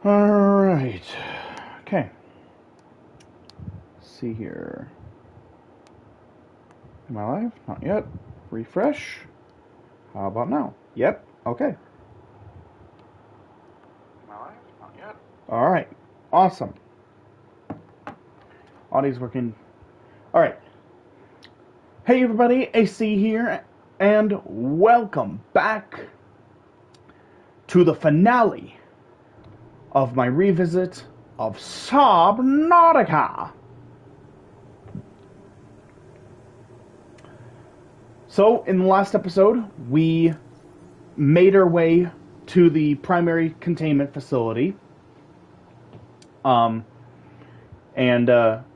Alright. Okay. Let's see here. Am I live? Not yet. Refresh. How about now? Yep. Okay. Am I live? Not yet. Alright. Awesome. Audio's working. Alright. Hey everybody, AC here, and welcome back to the finale of my revisit of Subnautica. So, in the last episode, we made our way to the primary containment facility. And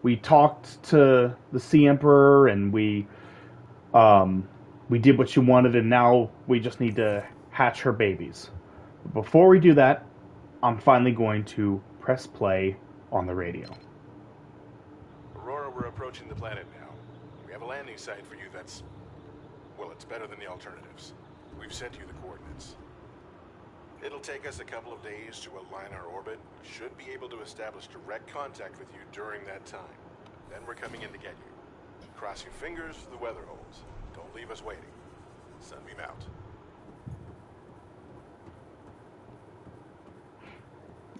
we talked to the Sea Emperor, and we did what she wanted, and now we just need to hatch her babies. But before we do that, I'm finally going to press play on the radio. Aurora, we're approaching the planet now. We have a landing site for you that's... well, it's better than the alternatives. We've sent you the coordinates. It'll take us a couple of days to align our orbit. We should be able to establish direct contact with you during that time. Then we're coming in to get you. Cross your fingers for the weather holds. Don't leave us waiting. Sunbeam out.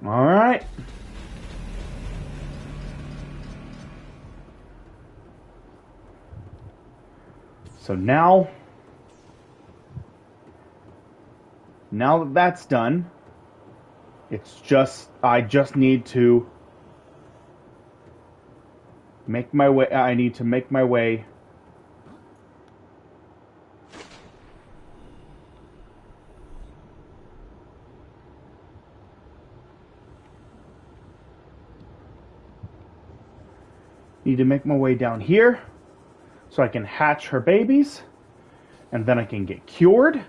All right. So now that that's done, I just need to make my way. I need to make my way down here so I can hatch her babies, and then I can get cured.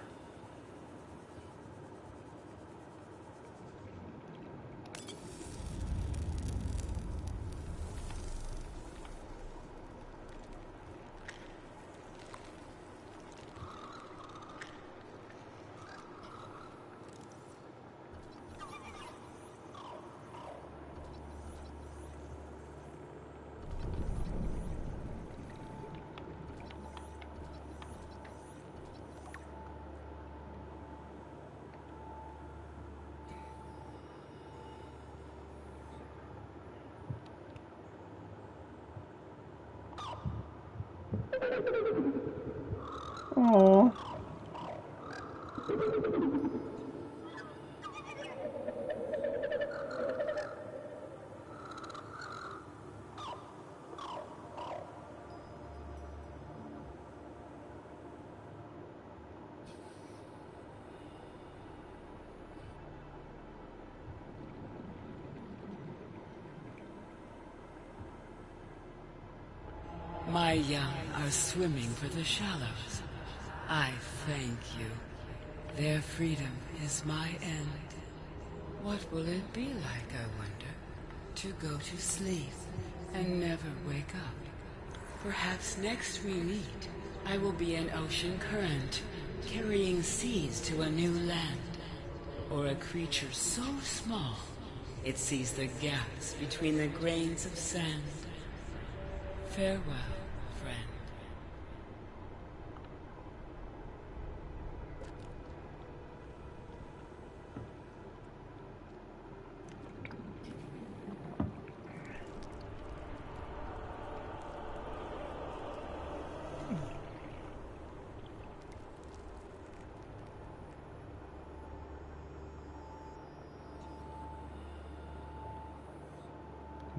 Aww. My young are swimming for the shallows. I thank you. Their freedom is my end. What will it be like, I wonder, to go to sleep and never wake up? Perhaps next we meet, I will be an ocean current, carrying seas to a new land. Or a creature so small, it sees the gaps between the grains of sand. Farewell, friend.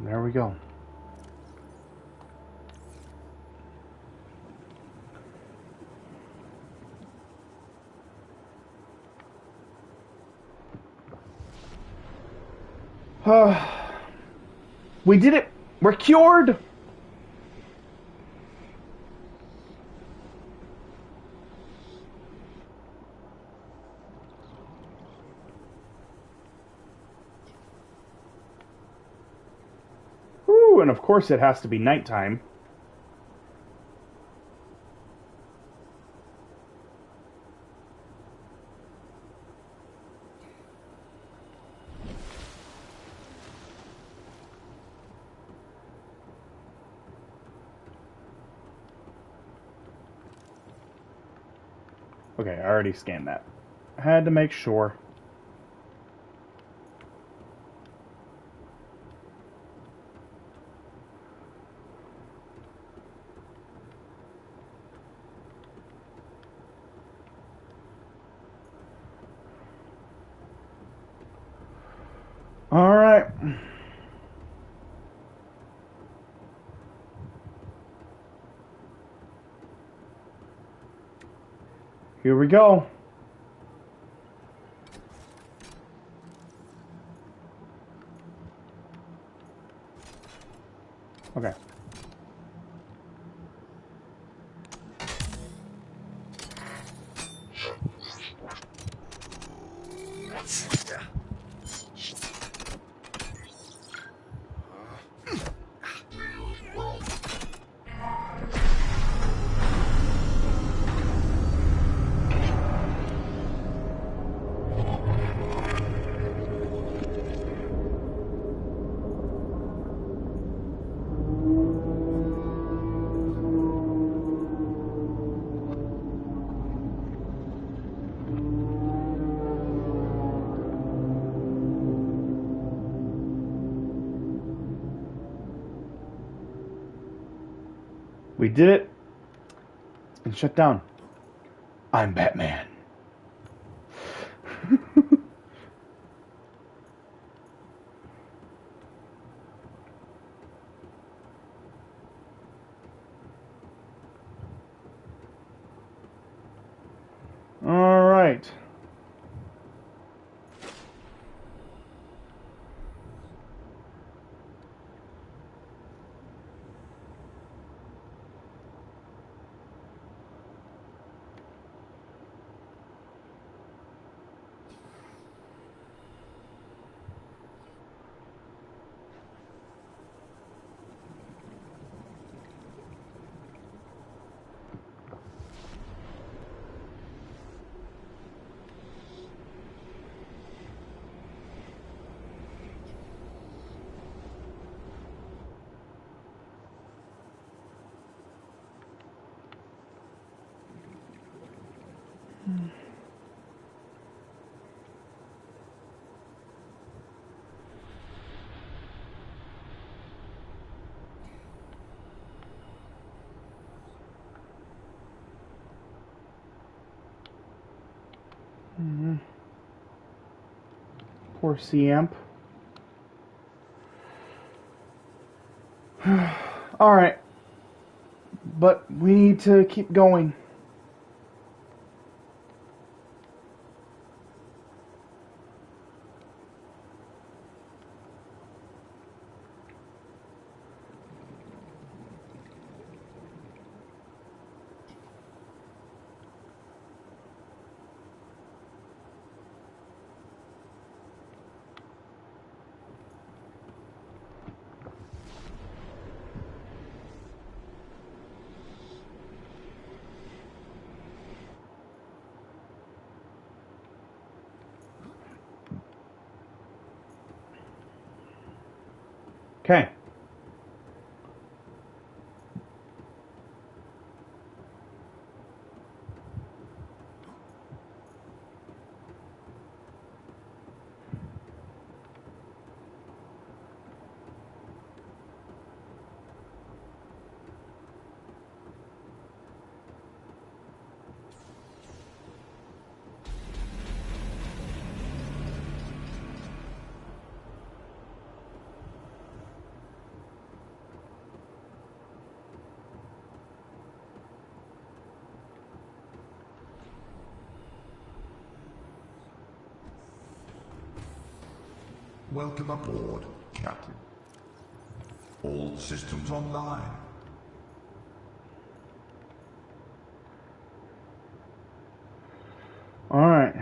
There we go. We did it! We're cured! Ooh, and of course it has to be nighttime. Okay, I already scanned that. I had to make sure. All right. Here we go. Okay. We did it. It's been shut down. I'm Batman. All right. Poor C-Amp. All right. But we need to keep going. Okay. Welcome aboard, Captain. All systems online. All right.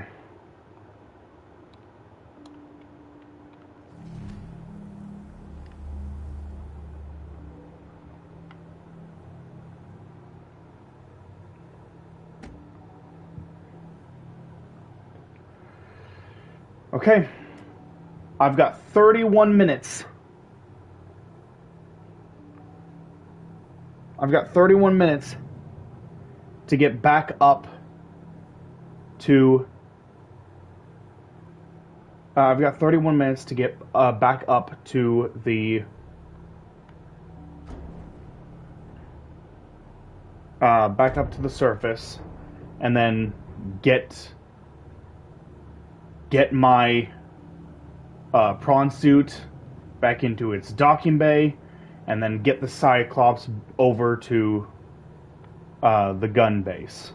Okay. I've got 31 minutes. I've got 31 minutes to get back up to... I've got 31 minutes to get back up to the... back up to the surface, and then get my prawn suit back into its docking bay, and then get the Cyclops over to the gun base.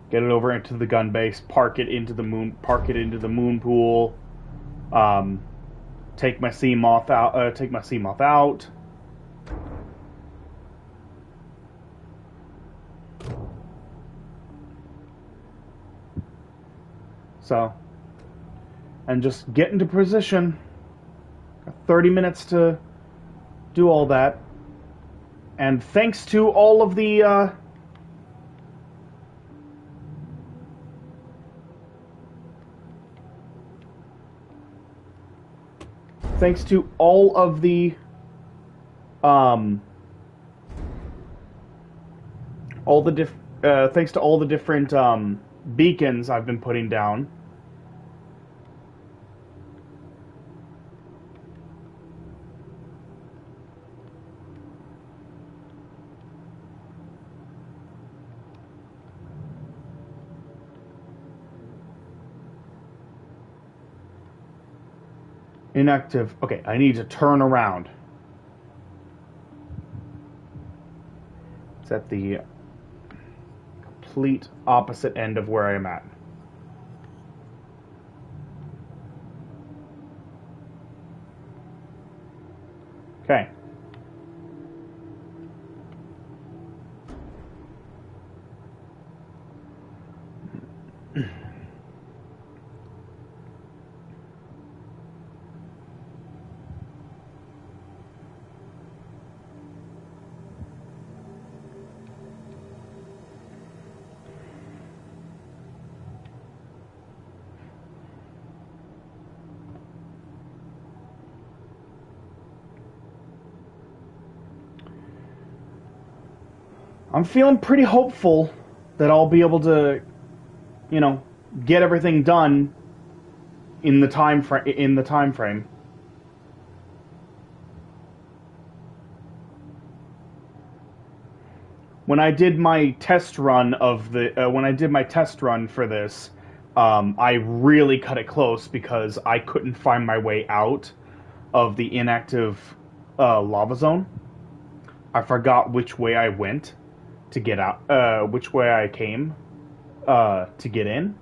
Get it over into the gun base, park it into the moon pool, take my sea moth out. So, and just get into position. Got 30 minutes to do all that. And thanks to all of the thanks to all of the thanks to all the different beacons I've been putting down. Inactive. Okay, I need to turn around. It's at the complete opposite end of where I am at. Okay. I'm feeling pretty hopeful that I'll be able to, you know, get everything done in the time frame. When I did my test run for this, I really cut it close because I couldn't find my way out of the inactive lava zone. I forgot which way I went to get out, which way I came to get in.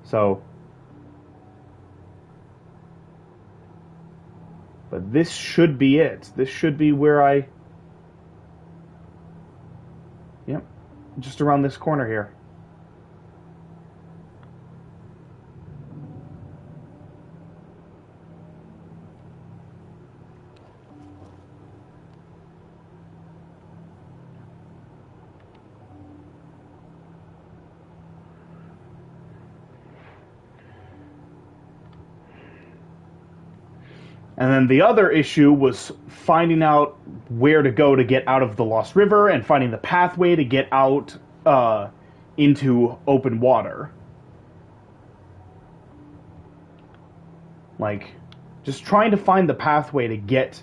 So, but this should be it. This should be where yep, just around this corner here. And then the other issue was finding out where to go to get out of the Lost River and finding the pathway to get out into open water. Like, just trying to find the pathway to get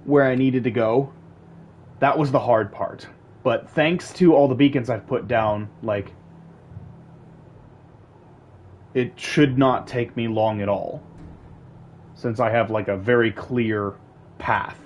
where I needed to go, that was the hard part. But thanks to all the beacons I've put down, like, it should not take me long at all, since I have, like, a very clear path.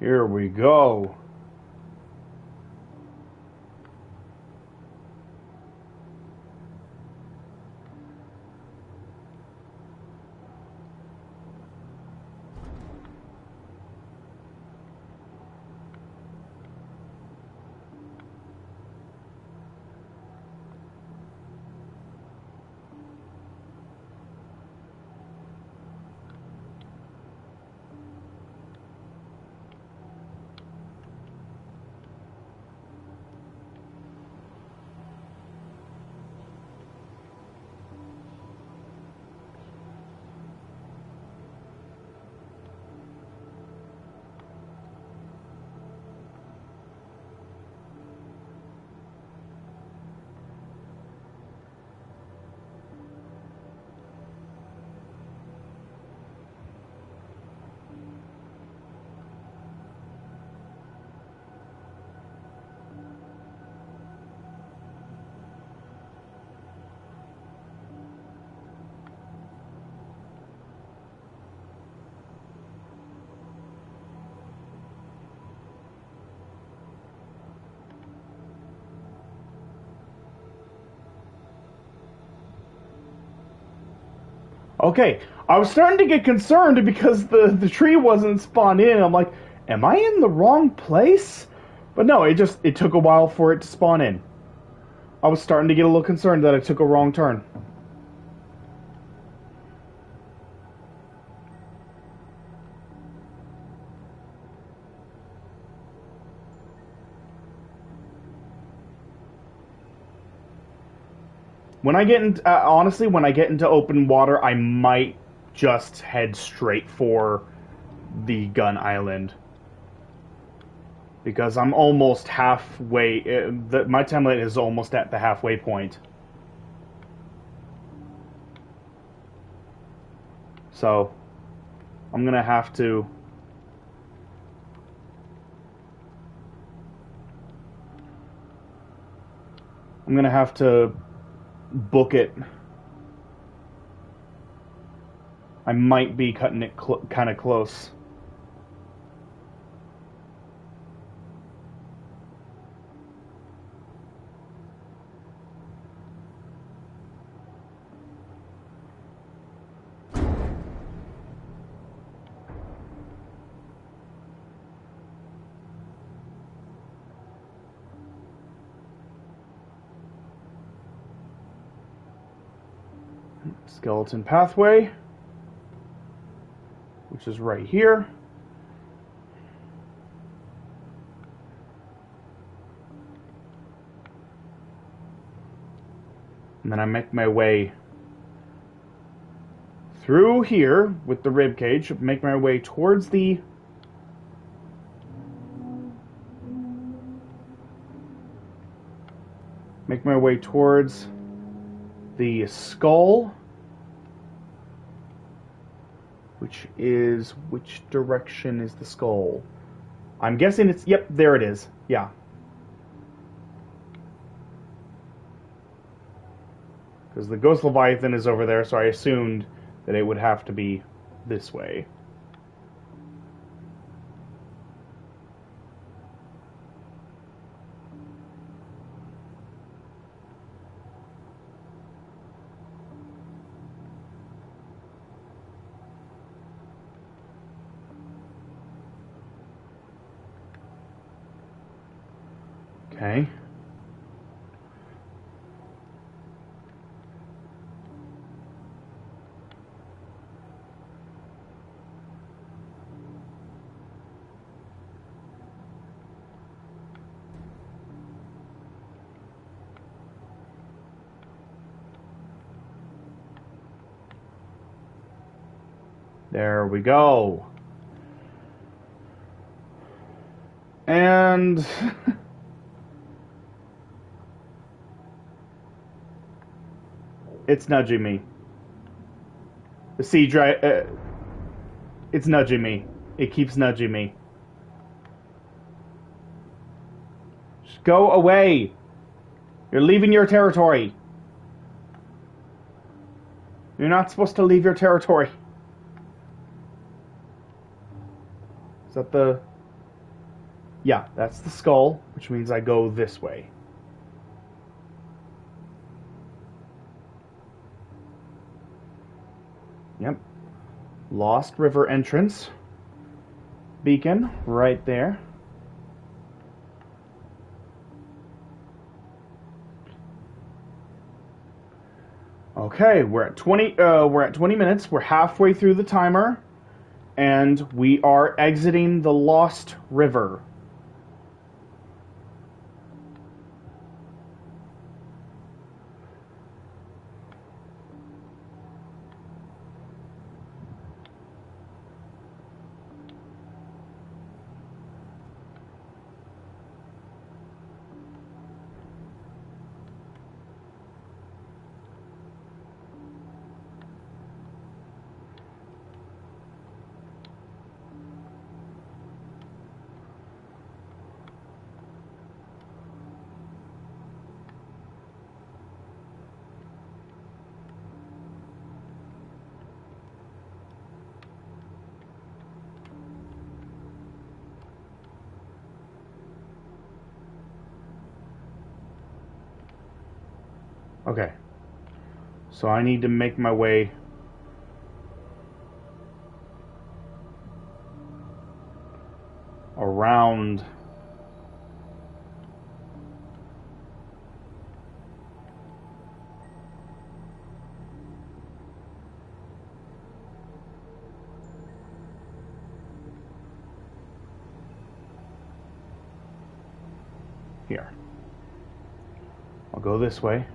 Here we go. Okay, I was starting to get concerned because the tree wasn't spawned in. I'm like, am I in the wrong place? But no, it took a while for it to spawn in. I was starting to get a little concerned that I took a wrong turn. When I get into, honestly, when I get into open water, I might just head straight for the gun island. Because I'm almost halfway, my template is almost at the halfway point. So, I'm gonna have to... book it. I might be cutting it kind of close. Skeleton pathway, which is right here. And then I make my way through here with the rib cage, make my way towards the skull. Which direction is the skull? I'm guessing it's, yep, there it is. Yeah. Because the Ghost Leviathan is over there, so I assumed that it would have to be this way. Okay. There we go. And it's nudging me. The sea it's nudging me. It keeps nudging me. Just go away. You're leaving your territory. You're not supposed to leave your territory. Is that the... Yeah, that's the skull, which means I go this way. Yep. Lost River entrance. Beacon right there. Okay, we're at 20 minutes. We're halfway through the timer and we are exiting the Lost River. Okay. So I need to make my way around here. I'll go this way.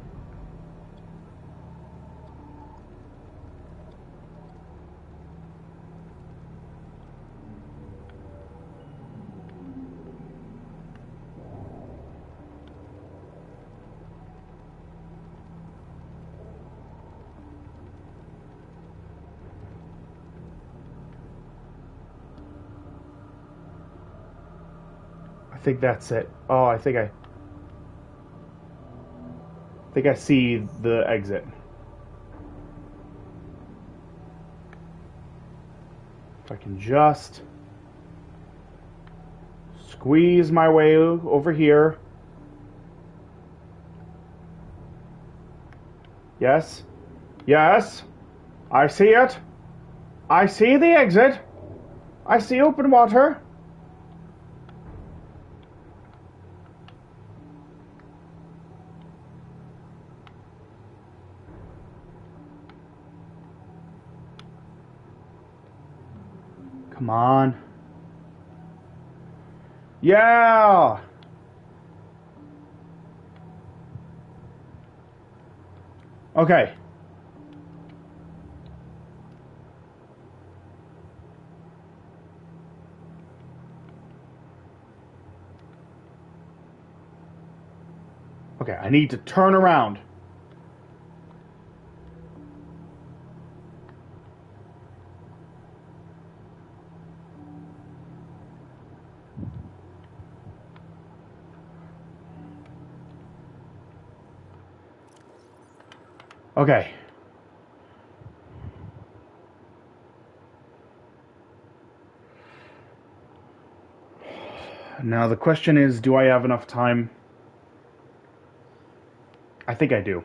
I think that's it. Oh, I think I see the exit. If I can just squeeze my way over here. Yes. Yes. I see it. I see the exit. I see open water. Come on. Yeah. Okay. Okay, I need to turn around. Okay. Now the question is, do I have enough time? I think I do.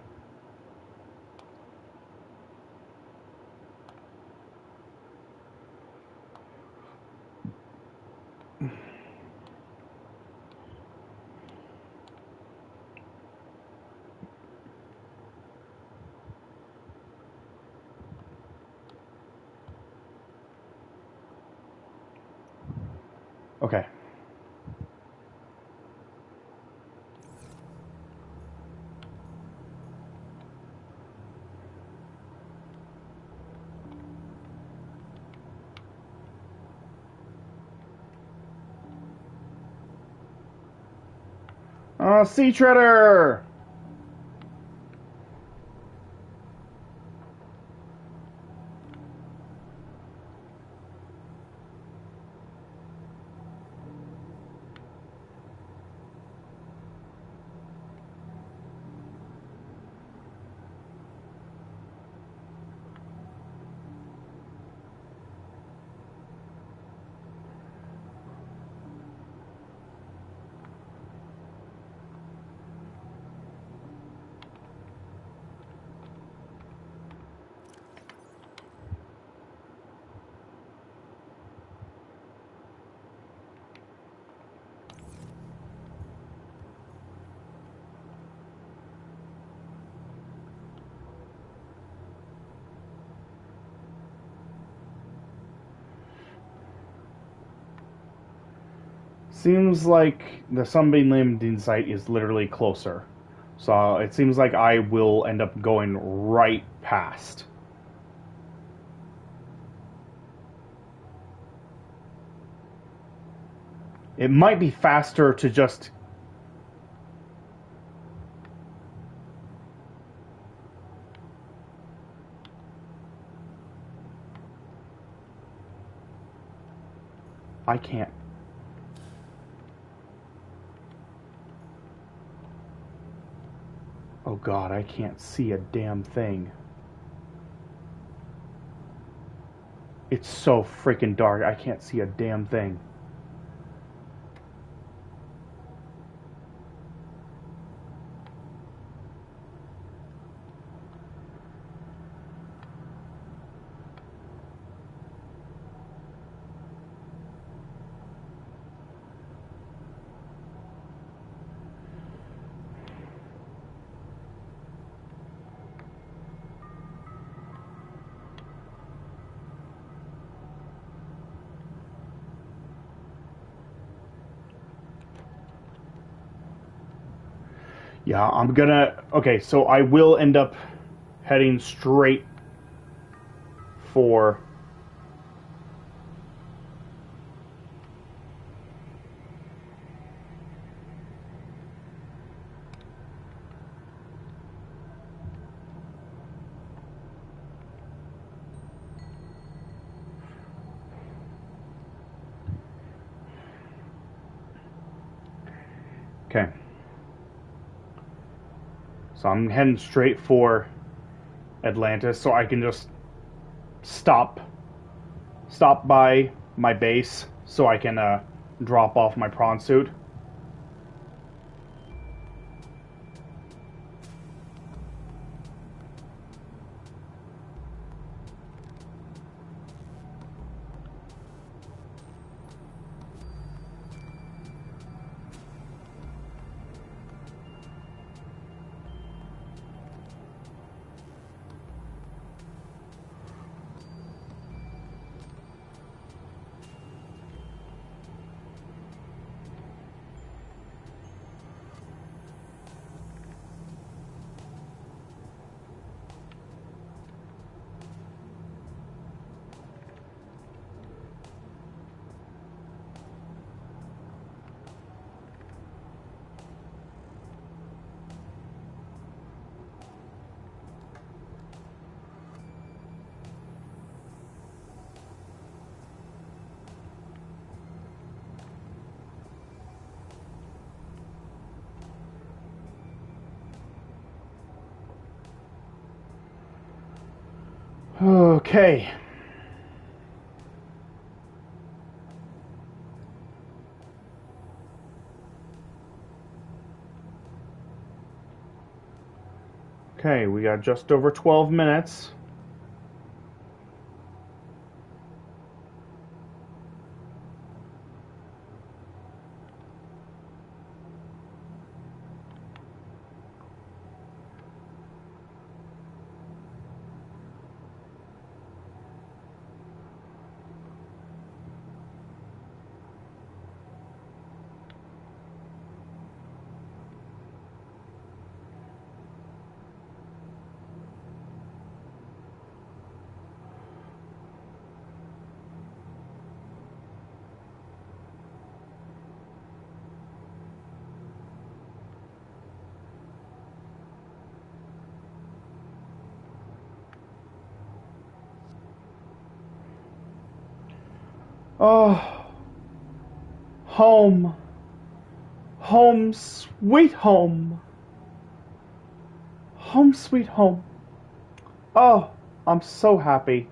Okay. Sea Treader! seems like the sunbeam landing site is literally closer. So it seems like I will end up going right past. It might be faster to just... I can't. Oh god, I can't see a damn thing. It's so freaking dark, I can't see a damn thing. Yeah, I'm gonna... Okay, so I will end up heading straight for... Okay. So I'm heading straight for Atlantis, so I can just stop by my base, so I can drop off my prawn suit. Okay. Okay, we got just over 12 minutes. Oh, home. Home, sweet home. Home, sweet home. Oh, I'm so happy.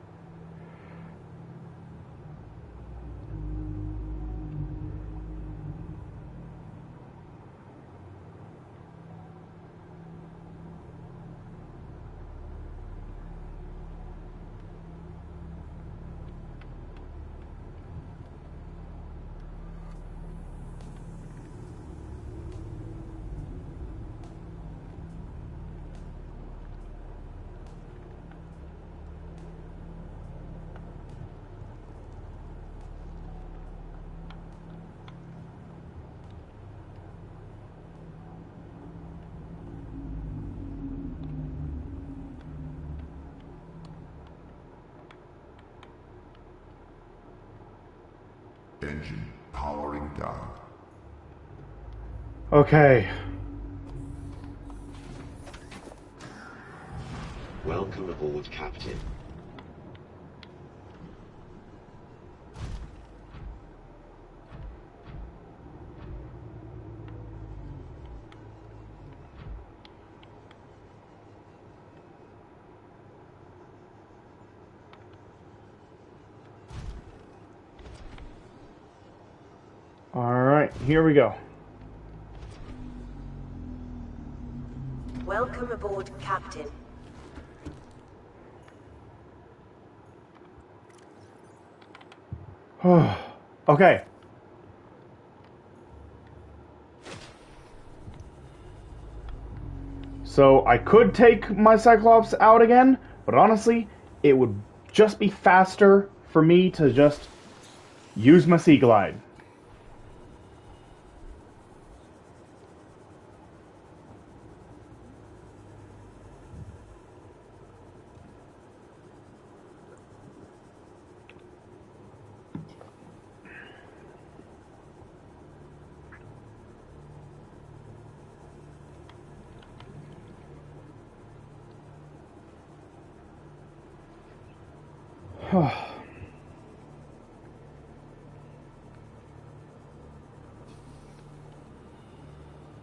engine powering down. Okay. Welcome aboard, Captain. Alright, here we go. Welcome aboard, Captain. Okay. So I could take my Cyclops out again, but honestly, it would just be faster for me to just use my Sea Glide.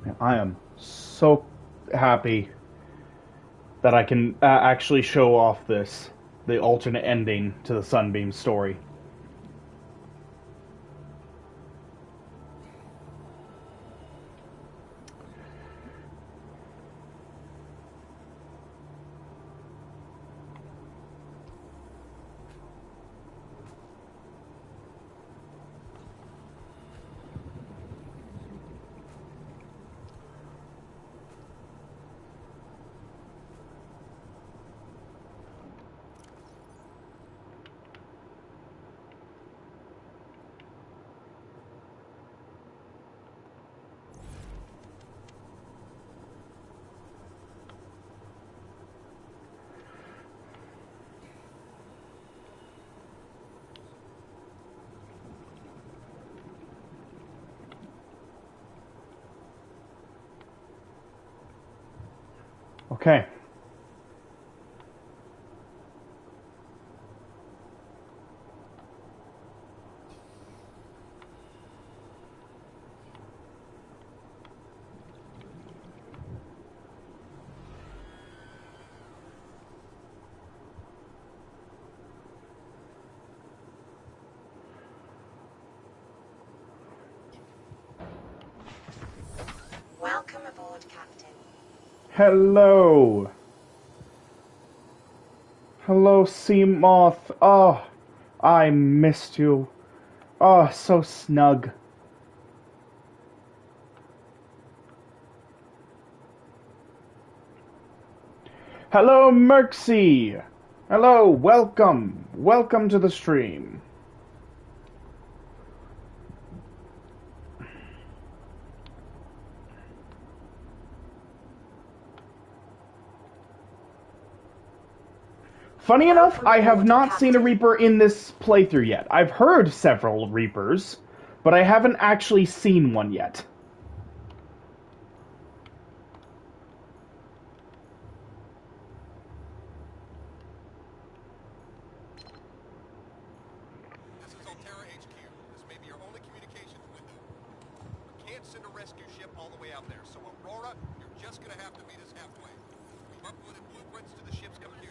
Man, I am so happy that I can actually show off the alternate ending to the Sunbeam story. Okay. Welcome aboard, Captain. Hello. Hello, Sea Moth. Oh, I missed you. Oh, so snug. Hello, Merxy. Hello, welcome. Welcome to the stream. Funny enough, I have not seen a Reaper in this playthrough yet. I've heard several Reapers, but I haven't actually seen one yet. This is Altera HQ. This may be your only communications window. We can't send a rescue ship all the way out there, so Aurora, you're just gonna have to meet us halfway. We've uploaded blueprints to the ship's computer.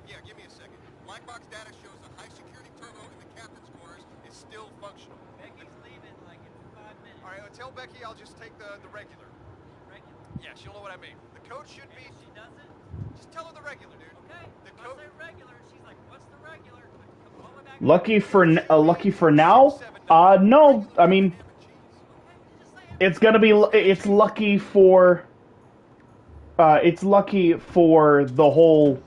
Yeah, give me a second. Black box data shows a high security turbo in the captain's quarters is still functional. Becky's leaving like in 5 minutes. All right, tell Becky I'll just take the regular. Regular? Yeah, she'll know what I mean. The code should be... If she doesn't, Just tell her the regular, dude. okay. The If I code... say regular, she's like, what's the regular? Come all the way back. Lucky for now. No, I mean, it's gonna be. It's lucky for. It's lucky for the whole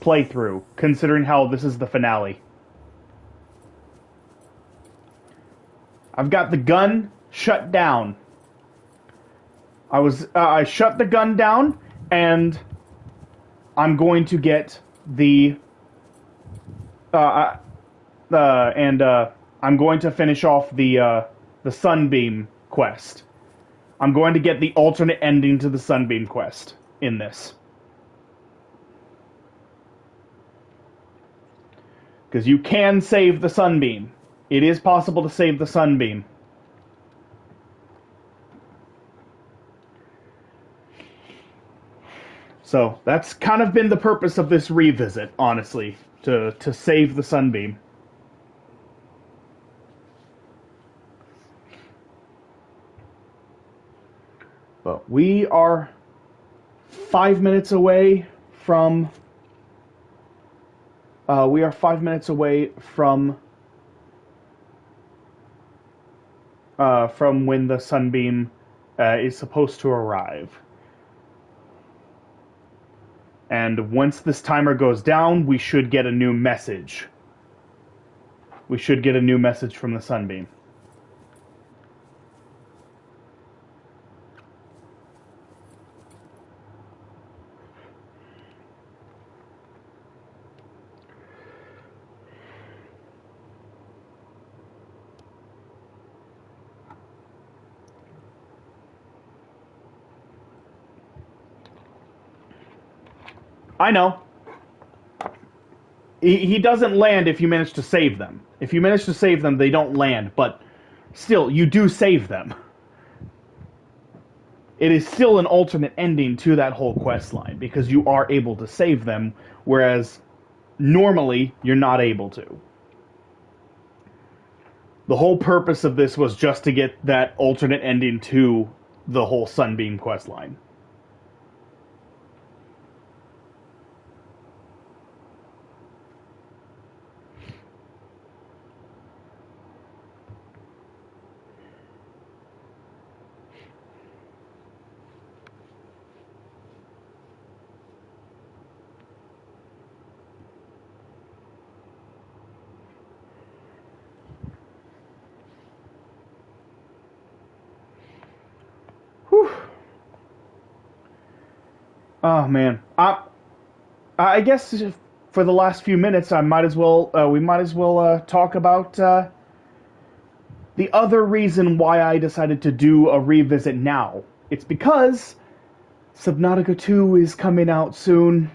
playthrough, considering how this is the finale. I've got the gun shut down. I shut the gun down, and I'm going to get the I'm going to finish off the Sunbeam quest. I'm going to get the alternate ending to the Sunbeam quest in this. Because you can save the Sunbeam. It is possible to save the Sunbeam. So that's kind of been the purpose of this revisit, honestly, to save the Sunbeam. But we are 5 minutes away from. We are 5 minutes away from when the Sunbeam is supposed to arrive. And once this timer goes down, we should get a new message. We should get a new message from the Sunbeam. I know. He doesn't land if you manage to save them. If you manage to save them, they don't land, but still, you do save them. It is still an alternate ending to that whole quest line, because you are able to save them, whereas normally you're not able to. The whole purpose of this was just to get that alternate ending to the whole Sunbeam quest line. Whew. Oh man, I guess for the last few minutes, I might as well we might as well talk about the other reason why I decided to do a revisit now. It's because Subnautica 2 is coming out soon.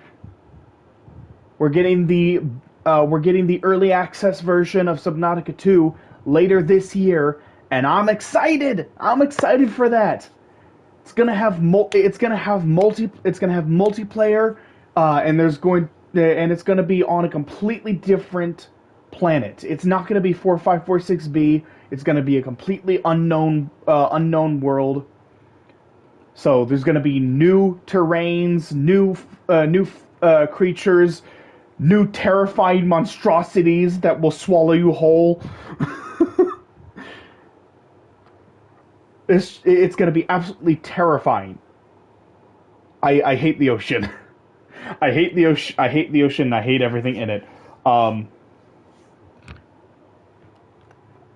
We're getting the early access version of Subnautica 2 later this year, and I'm excited. I'm excited for that. It's gonna have multiplayer, and it's gonna be on a completely different planet. It's not gonna be 4546B. It's gonna be a completely unknown world. So there's gonna be new terrains, new creatures, new terrifying monstrosities that will swallow you whole. It's going to be absolutely terrifying. I hate the ocean. I hate the ocean. I hate the ocean. I hate everything in it.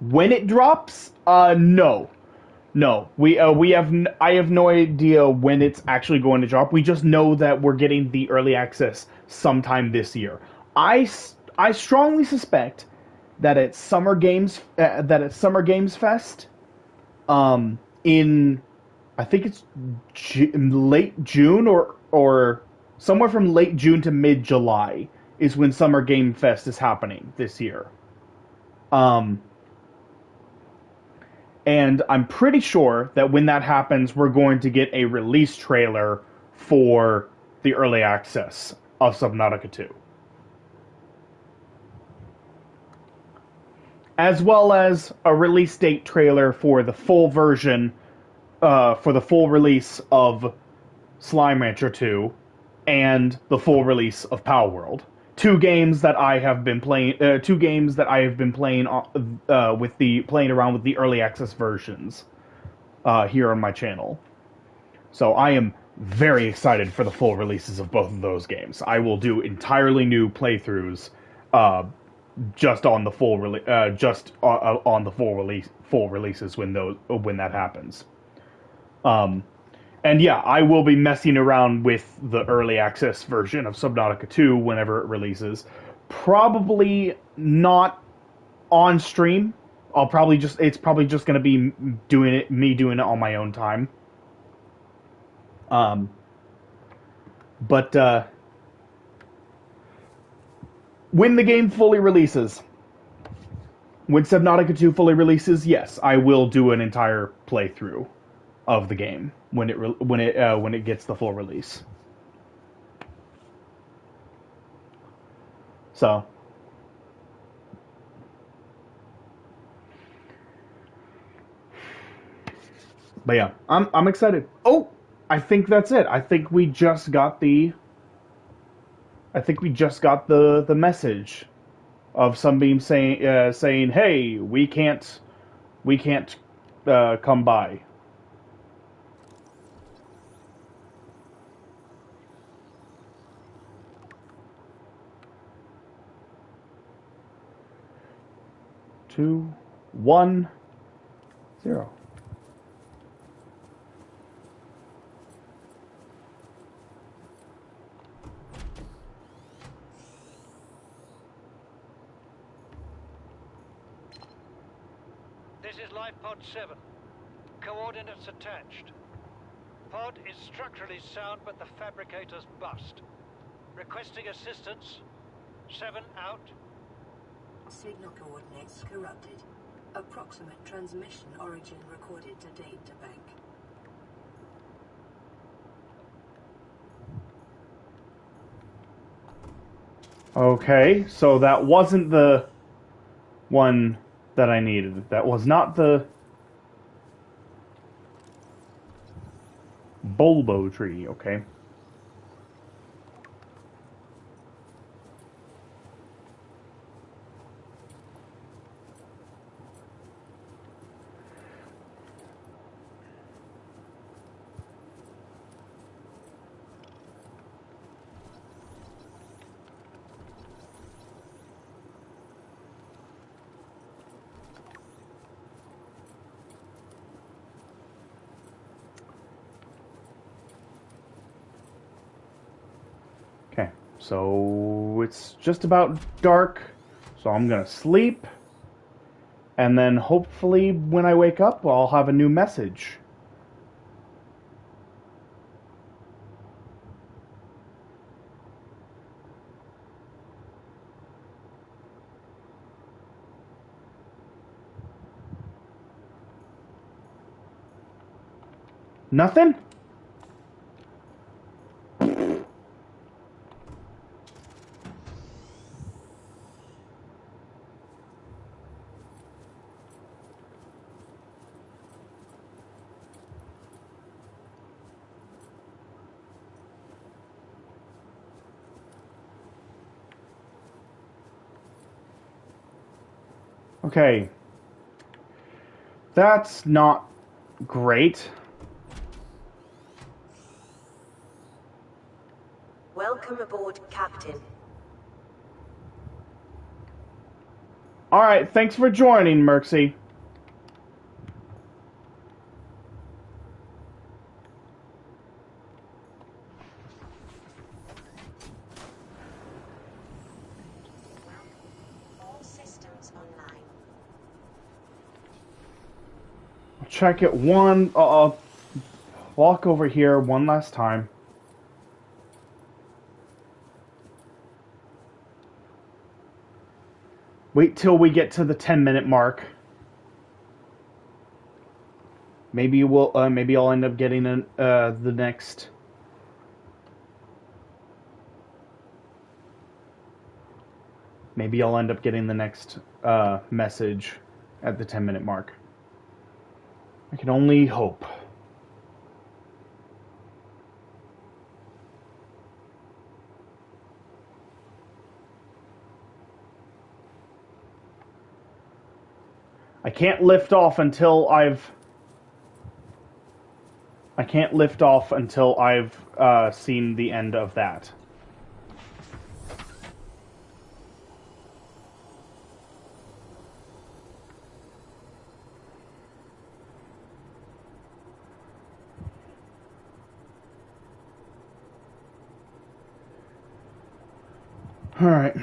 When it drops, no. I have no idea when it's actually going to drop. We just know that we're getting the early access sometime this year. I strongly suspect that at Summer Games Fest, in I think it's late June or somewhere from late June to mid July is when Summer Game Fest is happening this year. And I'm pretty sure that when that happens, we're going to get a release trailer for the early access of Subnautica 2. As well as a release date trailer for the full version, for the full release of Slime Rancher 2, and the full release of Power World. Two games that I have been playing. Playing around with the early access versions here on my channel. So I am very excited for the full releases of both of those games. I will do entirely new playthroughs just on the full releases when that happens. And yeah, I will be messing around with the early access version of Subnautica 2 whenever it releases. Probably not on stream, it's probably just gonna be me doing it on my own time. Um, but when the game fully releases, when Subnautica 2 fully releases, yes, I will do an entire playthrough of the game when it gets the full release. So, but yeah, I'm excited. Oh, I think that's it. I think we just got the message of Sunbeam saying, "Hey, we can't come by." Two, one, zero. This is Life Pod 7. Coordinates attached. Pod is structurally sound, but the fabricator's bust. Requesting assistance. 7 out. Signal coordinates corrupted. Approximate transmission origin recorded to data bank. Okay, so that wasn't the one that I needed. That was not the Bulbo tree, okay. Okay, so it's just about dark, so I'm gonna sleep, and then hopefully when I wake up, I'll have a new message. Nothing? Okay. That's not great. Welcome aboard, Captain. Alright, thanks for joining, Merxy. All systems online. I'll check it one. I'll walk over here one last time. Wait till we get to the 10-minute mark. Maybe maybe I'll end up getting the next. Maybe I'll end up getting the next message at the 10-minute mark. I can only hope. I can't lift off until I've seen the end of that. All right.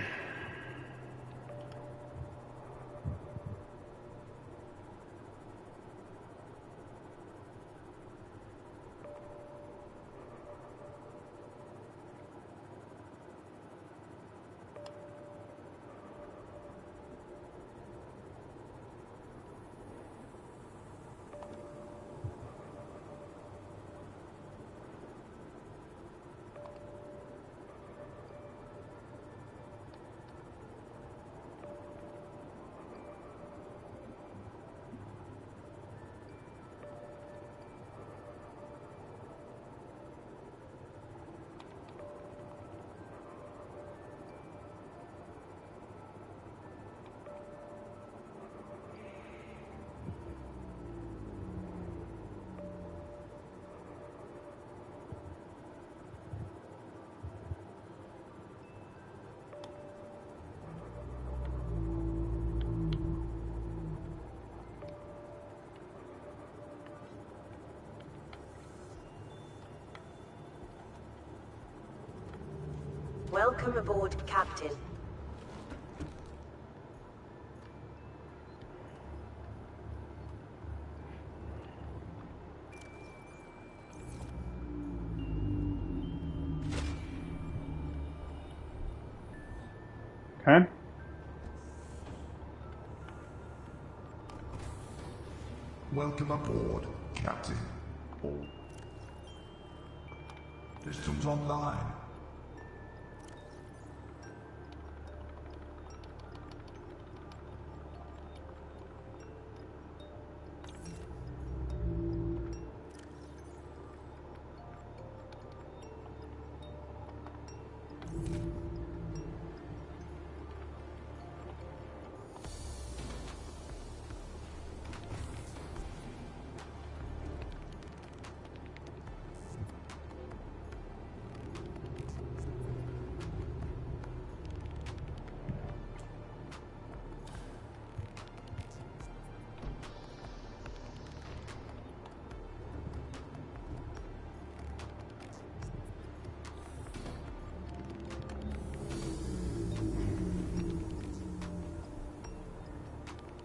Welcome aboard, Captain. Okay. Welcome aboard, Captain. All systems online.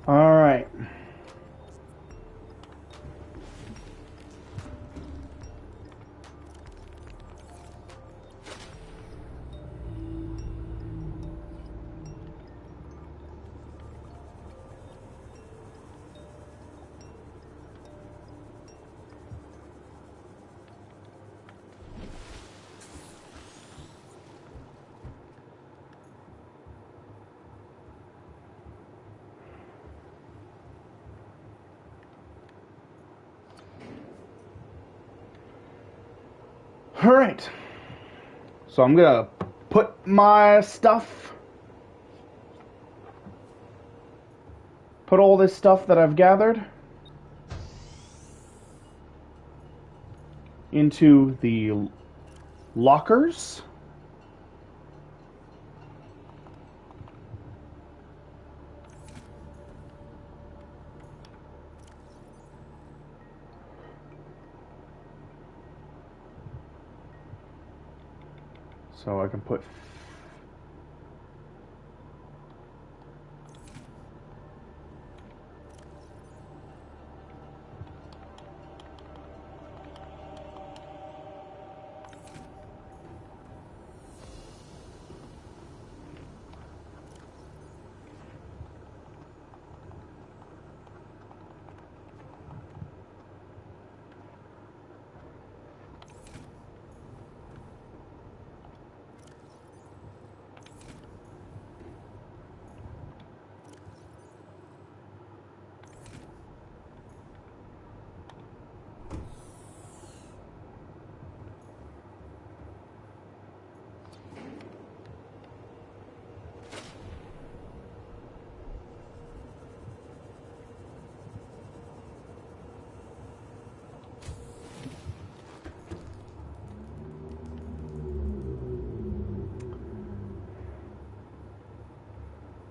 All right. All right. So I'm gonna put my stuff, put all this stuff that I've gathered into the lockers. So I can put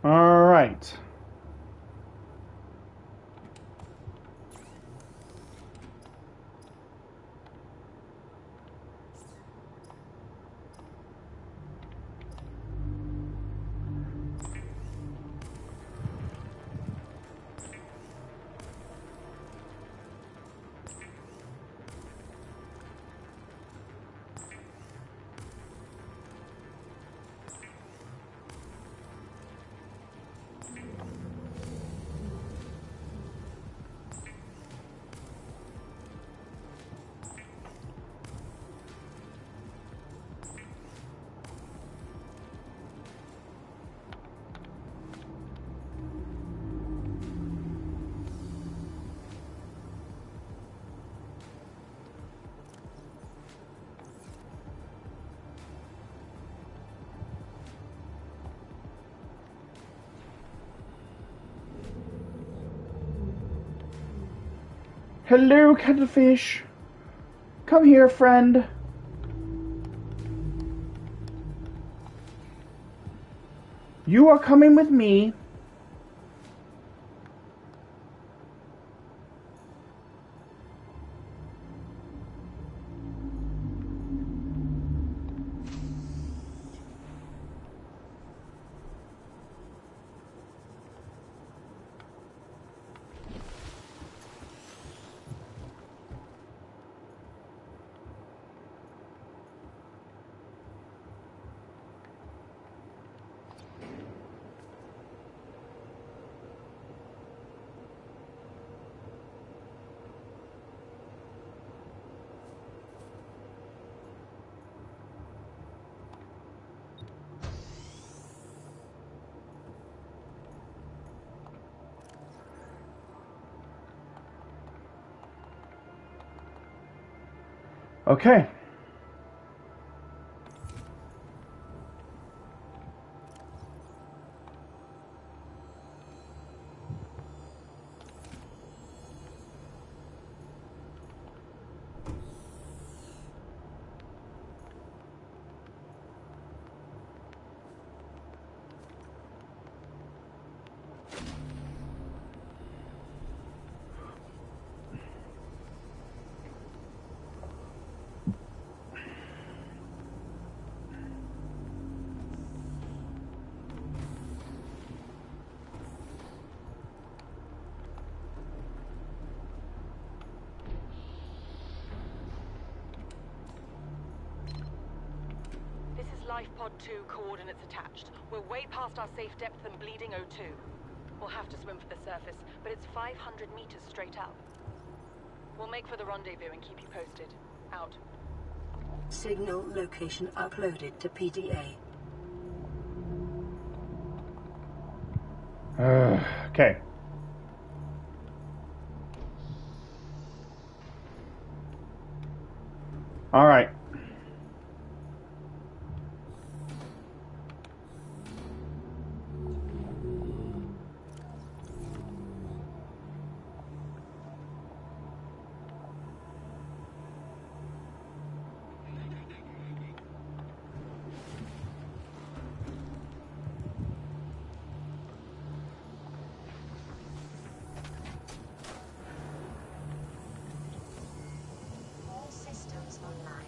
all right. Hello, cuttlefish. Come here, friend. You are coming with me. Okay. This is Life Pod 2, coordinates attached. We're way past our safe depth and bleeding O2. We'll have to swim for the surface, but it's 500 meters straight up. We'll make for the rendezvous and keep you posted. Out. Signal location uploaded to PDA. Okay. All right. All systems online.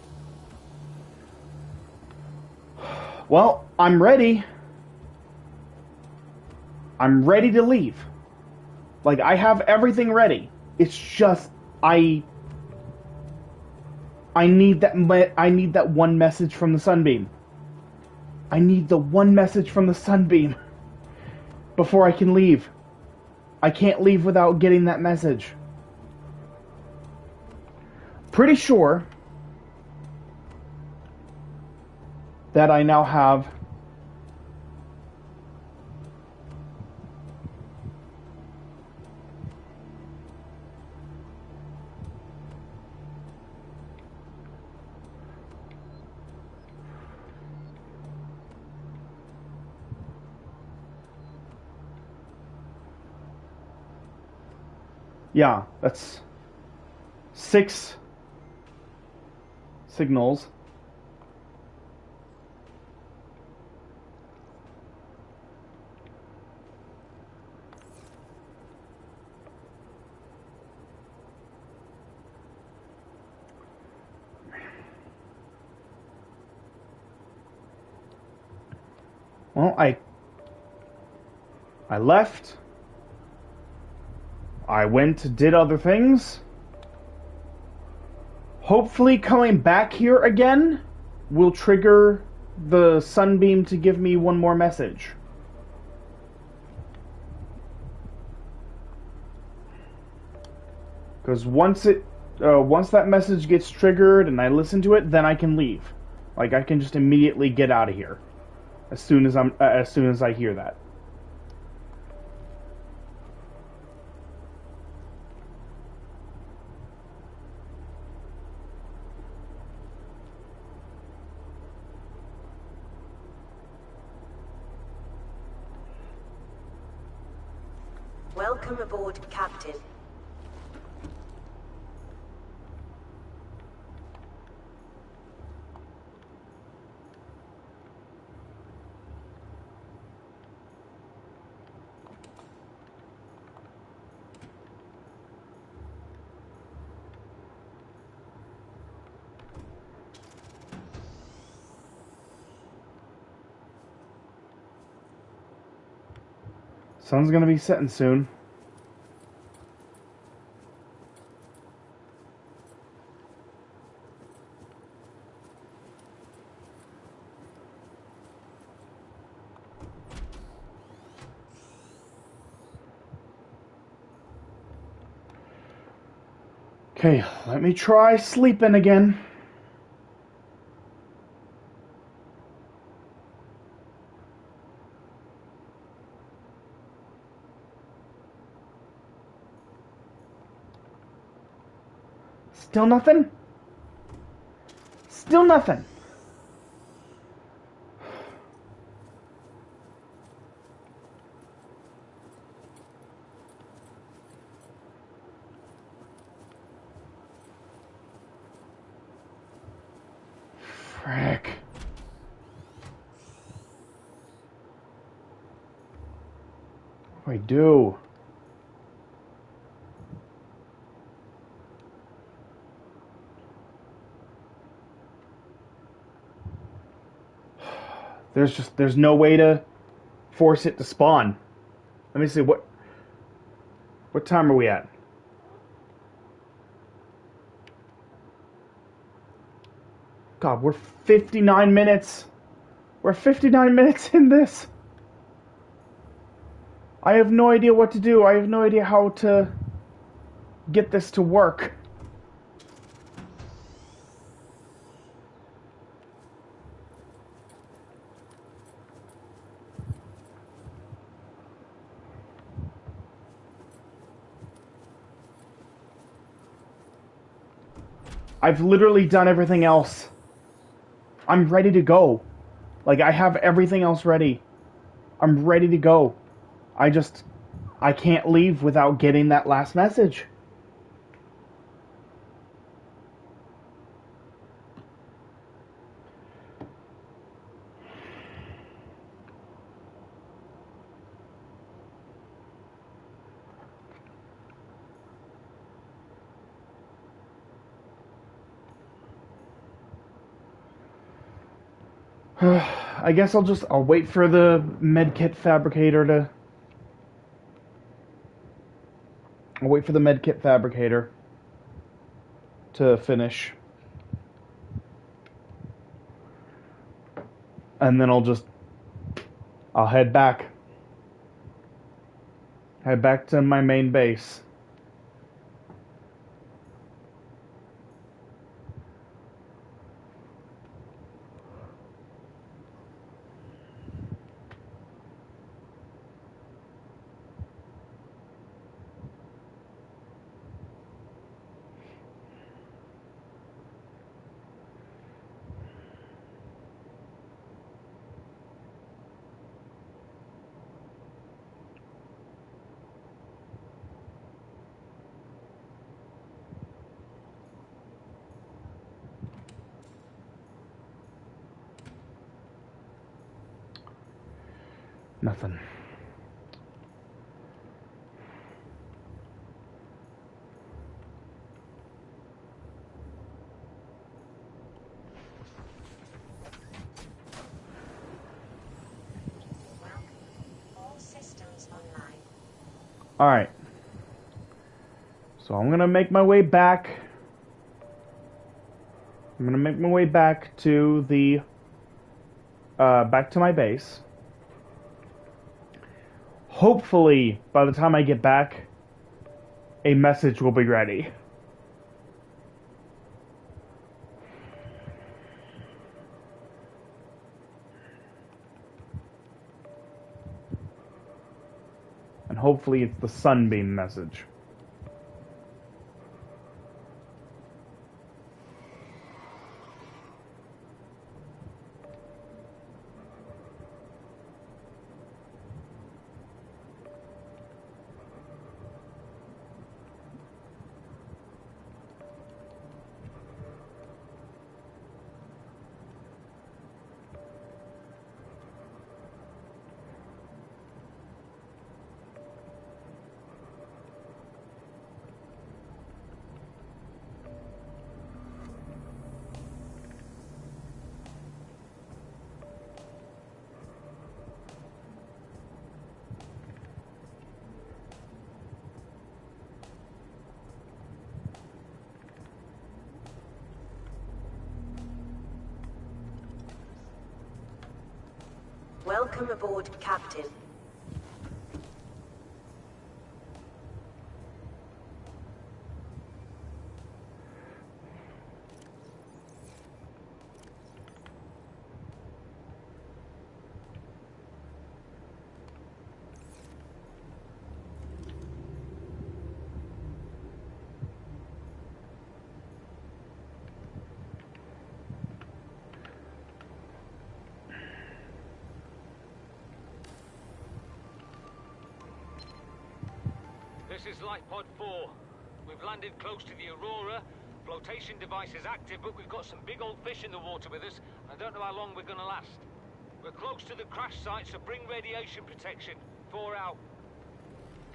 Well, I'm ready. I'm ready to leave. Like, I have everything ready. It's just I need that one message from the Sunbeam. I need the one message from the Sunbeam before I can leave. I can't leave without getting that message. Pretty sure that I now have yeah, that's 6 signals. Well, I left. I went, did other things. Hopefully coming back here again will trigger the Sunbeam to give me one more message. Because once that message gets triggered and I listen to it, then I can leave. Like, I can just immediately get out of here as soon as I hear that. Welcome aboard, Captain. Sun's gonna be setting soon. Okay, let me try sleeping again. Still nothing? Still nothing. Frick. What do I do? There's no way to force it to spawn. Let me see, what time are we at? God, we're 59 minutes. We're 59 minutes in this. I have no idea what to do. I have no idea how to get this to work. I've literally done everything else. I'm ready to go. Like, I have everything else ready. I'm ready to go. I can't leave without getting that last message. I guess I'll wait for the medkit fabricator to... I'll wait for the medkit fabricator to finish. And then I'll head back. Head back to my main base. Nothing. All systems online. Alright. So I'm gonna make my way back. I'm gonna make my way back to the back to my base. Hopefully, by the time I get back, a message will be ready. And hopefully it's the sunbeam message. Welcome aboard, Captain. This is Life Pod 4. We've landed close to the Aurora. Flotation device is active, but we've got some big old fish in the water with us. I don't know how long we're gonna last. We're close to the crash site, so bring radiation protection. 4 out.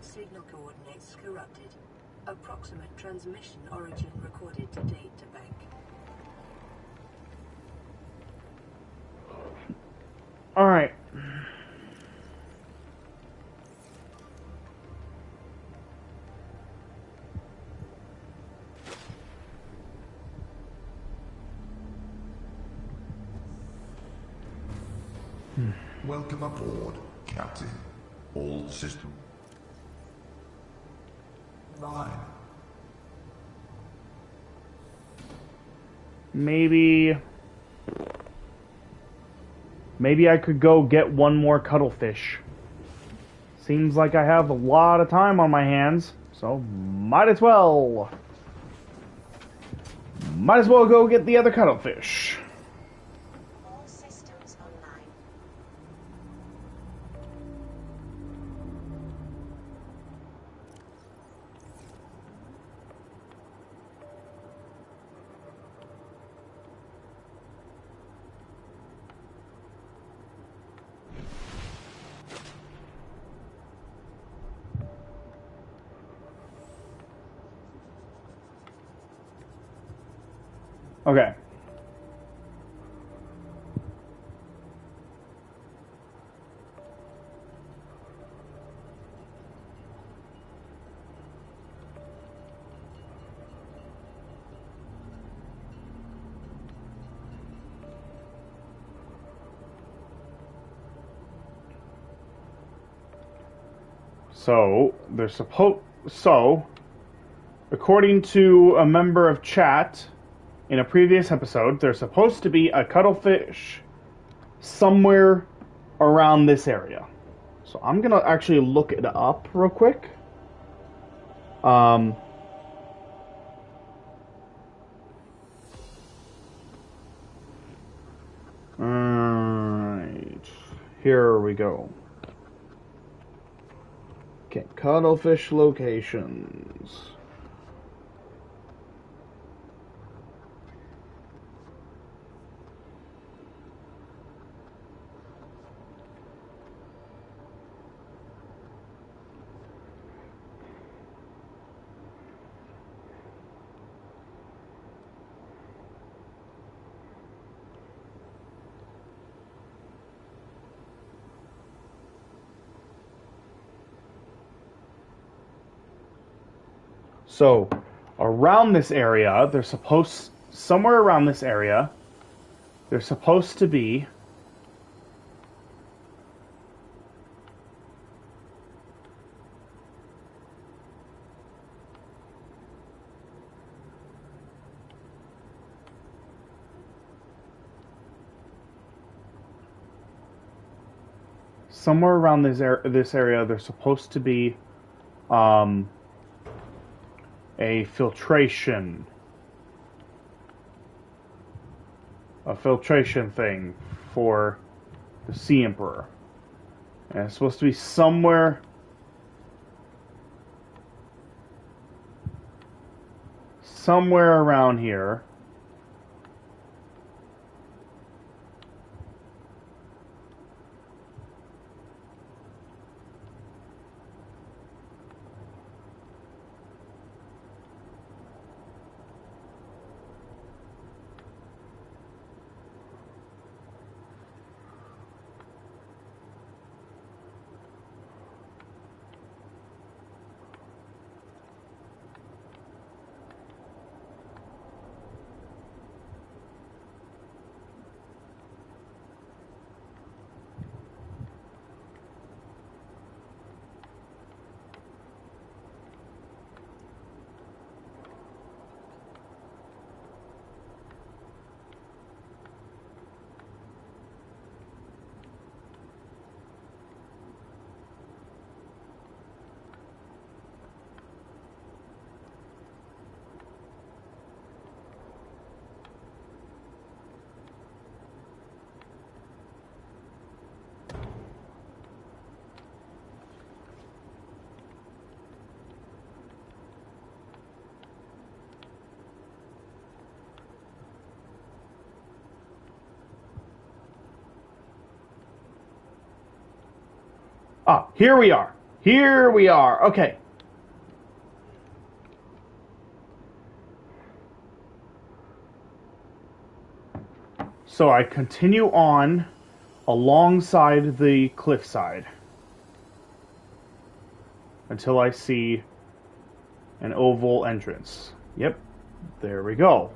Signal coordinates corrupted. Approximate transmission origin recorded to date to bank. All right. Welcome aboard, Captain. All system. Line. Maybe I could go get one more cuttlefish. Seems like I have a lot of time on my hands, so might as well go get the other cuttlefish. All systems online. Okay. So, according to a member of chat in a previous episode, there's supposed to be a cuttlefish somewhere around this area. So I'm gonna actually look it up real quick. Alright. Here we go. Okay, cuttlefish locations. So, around this area, somewhere around this area, there's supposed to be somewhere around this area, there's supposed to be a filtration thing for the Sea Emperor. And it's supposed to be somewhere around here. Ah, here we are. Here we are. Okay. So I continue on alongside the cliffside until I see an oval entrance. Yep, there we go.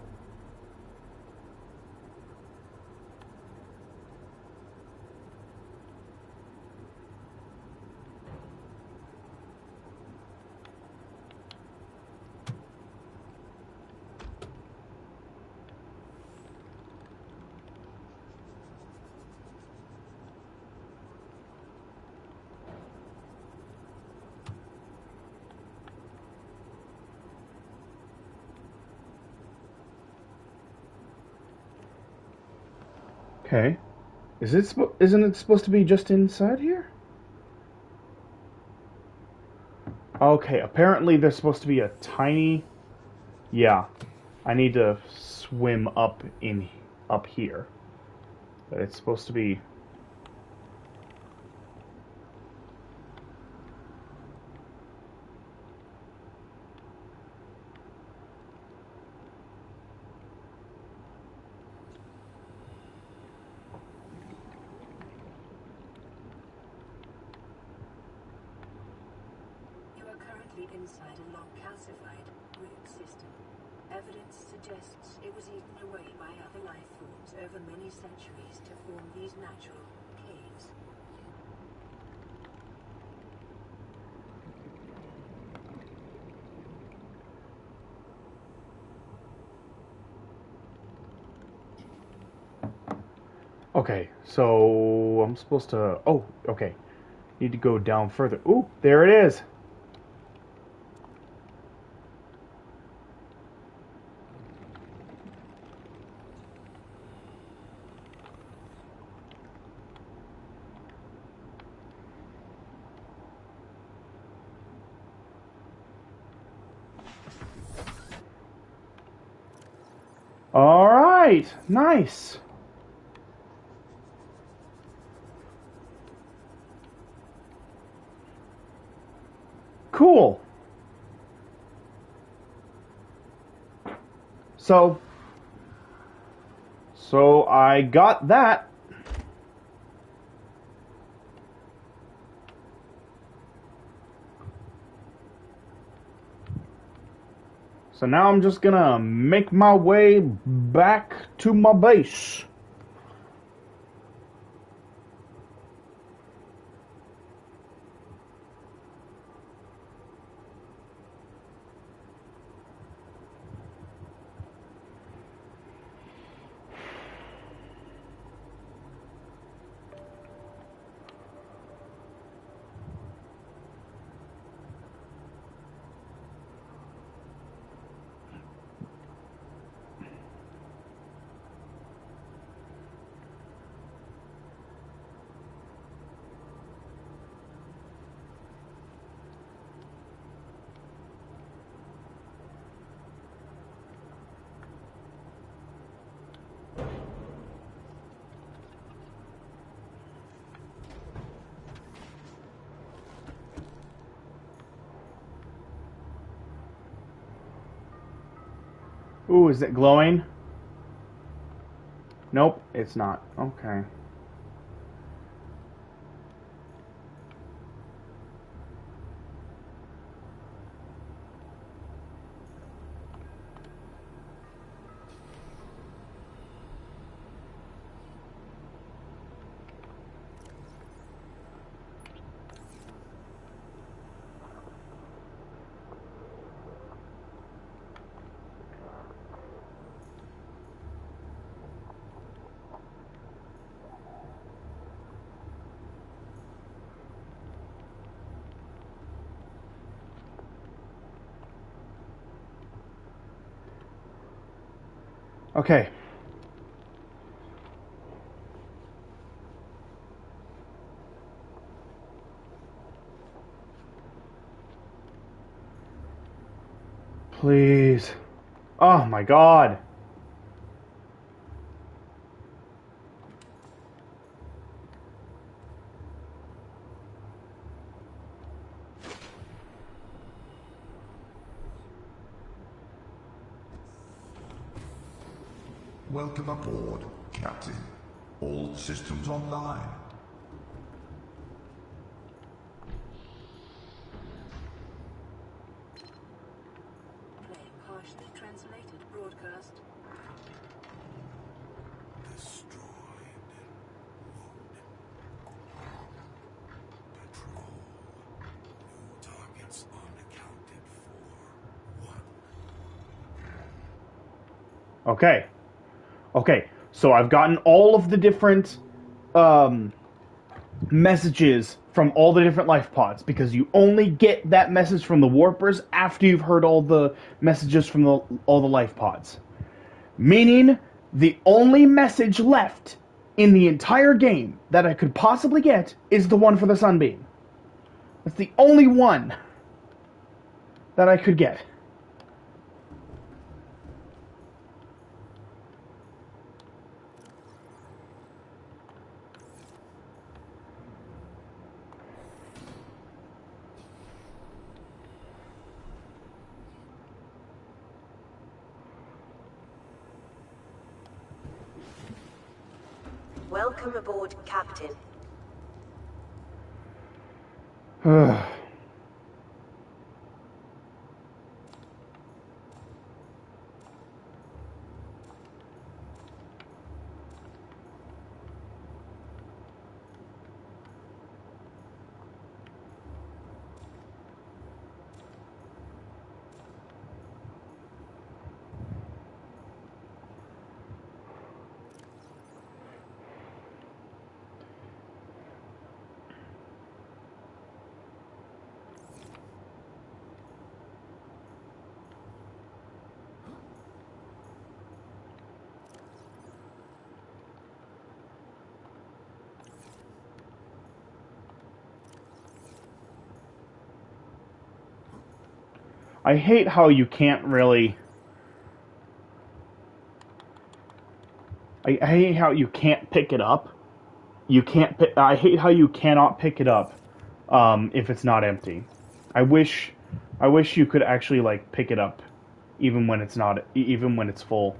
Okay. Isn't it supposed to be just inside here? Okay, apparently there's supposed to be a tiny... Yeah, I need to swim up here. But it's supposed to be... You are currently inside a long-calcified root system. Evidence suggests it was eaten away by other life forms over many centuries to form these natural caves. Okay, so I'm supposed to... Oh, okay. Need to go down further. Ooh, there it is. All right, nice. Cool. So I got that. So now I'm just gonna make my way back to my base. Ooh, is it glowing? Nope, it's not. Okay. Okay. Please. Oh my god. Welcome aboard, Captain. All systems online. Playing partially translated broadcast. Destroyed. Patrol. New targets unaccounted for. One. Okay. Okay, so I've gotten all of the different messages from all the different life pods, because you only get that message from the warpers after you've heard all the messages from all the life pods. Meaning, the only message left in the entire game that I could possibly get is the one for the Sunbeam. That's the only one that I could get. Welcome aboard, Captain. I hate how you can't really... I hate how you can't pick it up. I hate how you cannot pick it up if it's not empty. I wish you could actually like pick it up even when it's not, even when it's full.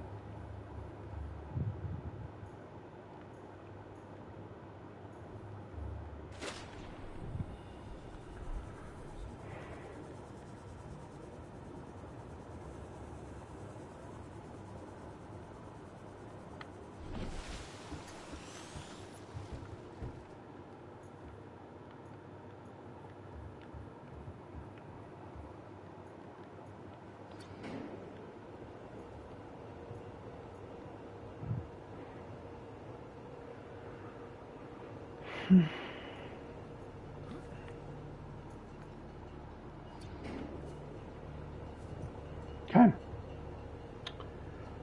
Okay.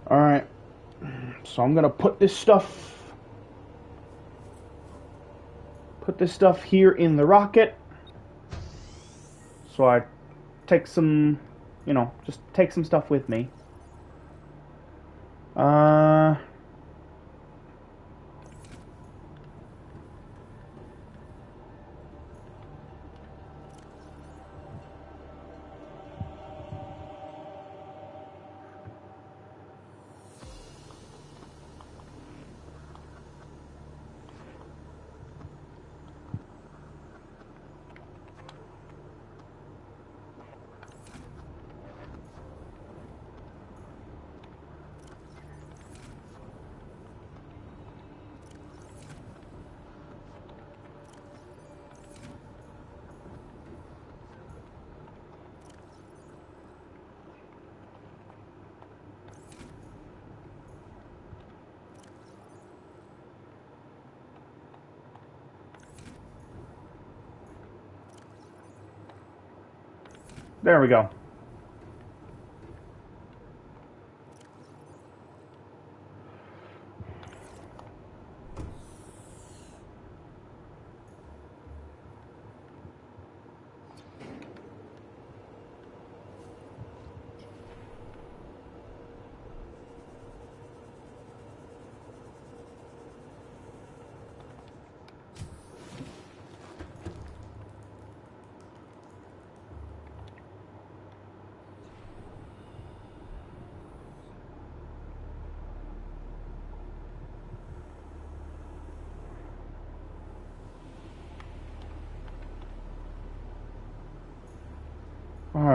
Alright. So I'm gonna put this stuff here in the rocket. So I take some, just take some stuff with me. There we go.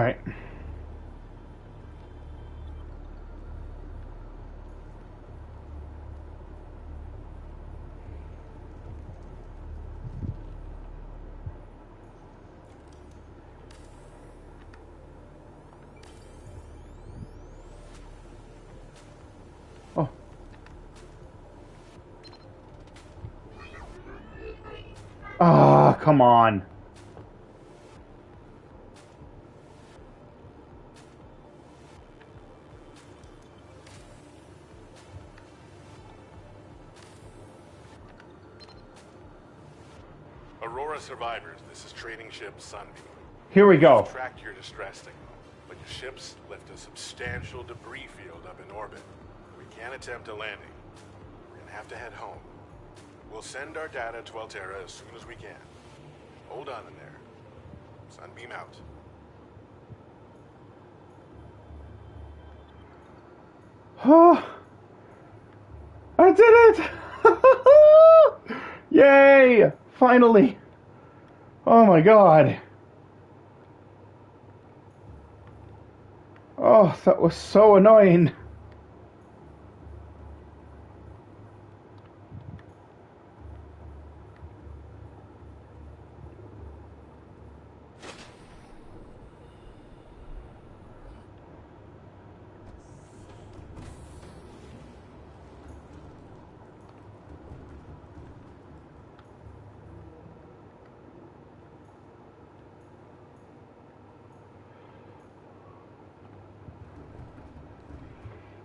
Alright. Oh. Ah, come on. Aurora survivors, this is trading ship Sunbeam. Here we go. We've tracked your distress signal, but your ship's left a substantial debris field up in orbit. We can't attempt a landing. We're gonna have to head home. We'll send our data to Altera as soon as we can. Hold on in there. Sunbeam out. Oh, I did it! Yay! Finally! Oh my god. Oh, that was so annoying.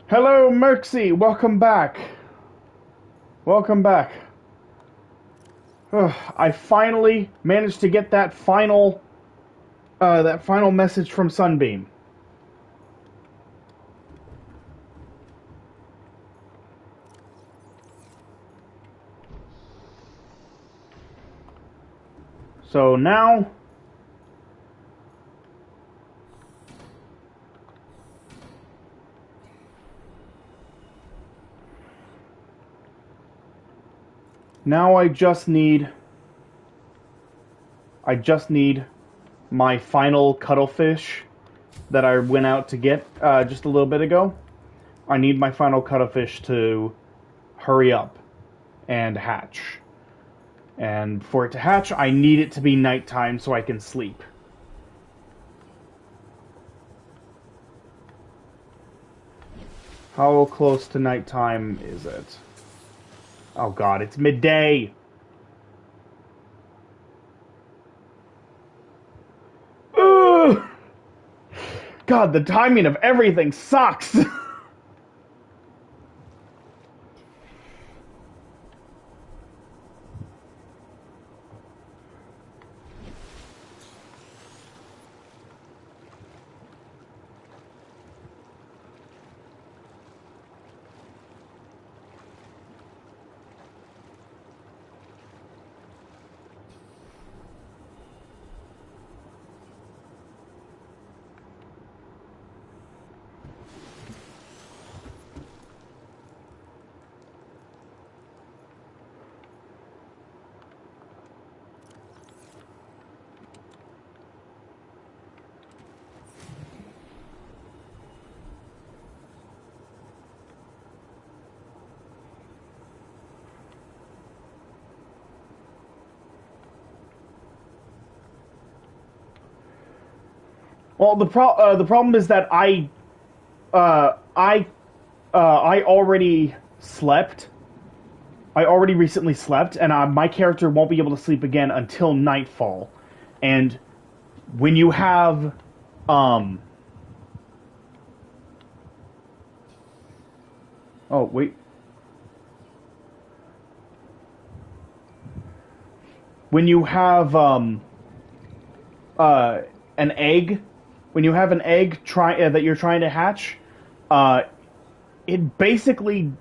Hello, Merxy. Welcome back. Welcome back. Ugh, I finally managed to get that final message from Sunbeam. So now I just need my final cuttlefish that I went out to get just a little bit ago. I need my final cuttlefish to hurry up and hatch. And for it to hatch, I need it to be nighttime so I can sleep. How close to nighttime is it? Oh god, it's midday! Ugh! God, the timing of everything sucks! Well, the problem is that I already slept. I already recently slept, and my character won't be able to sleep again until nightfall. And when you have oh wait. When you have an egg, when you have an egg that you're trying to hatch, it basically,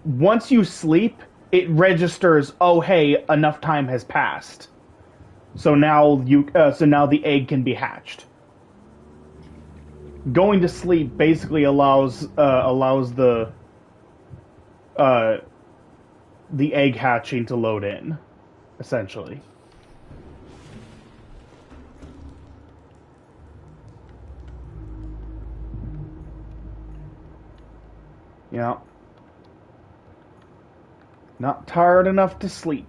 once you sleep, it registers, oh hey, enough time has passed. So now the egg can be hatched. Going to sleep basically allows the egg hatching to load in, essentially. Yeah. Not tired enough to sleep.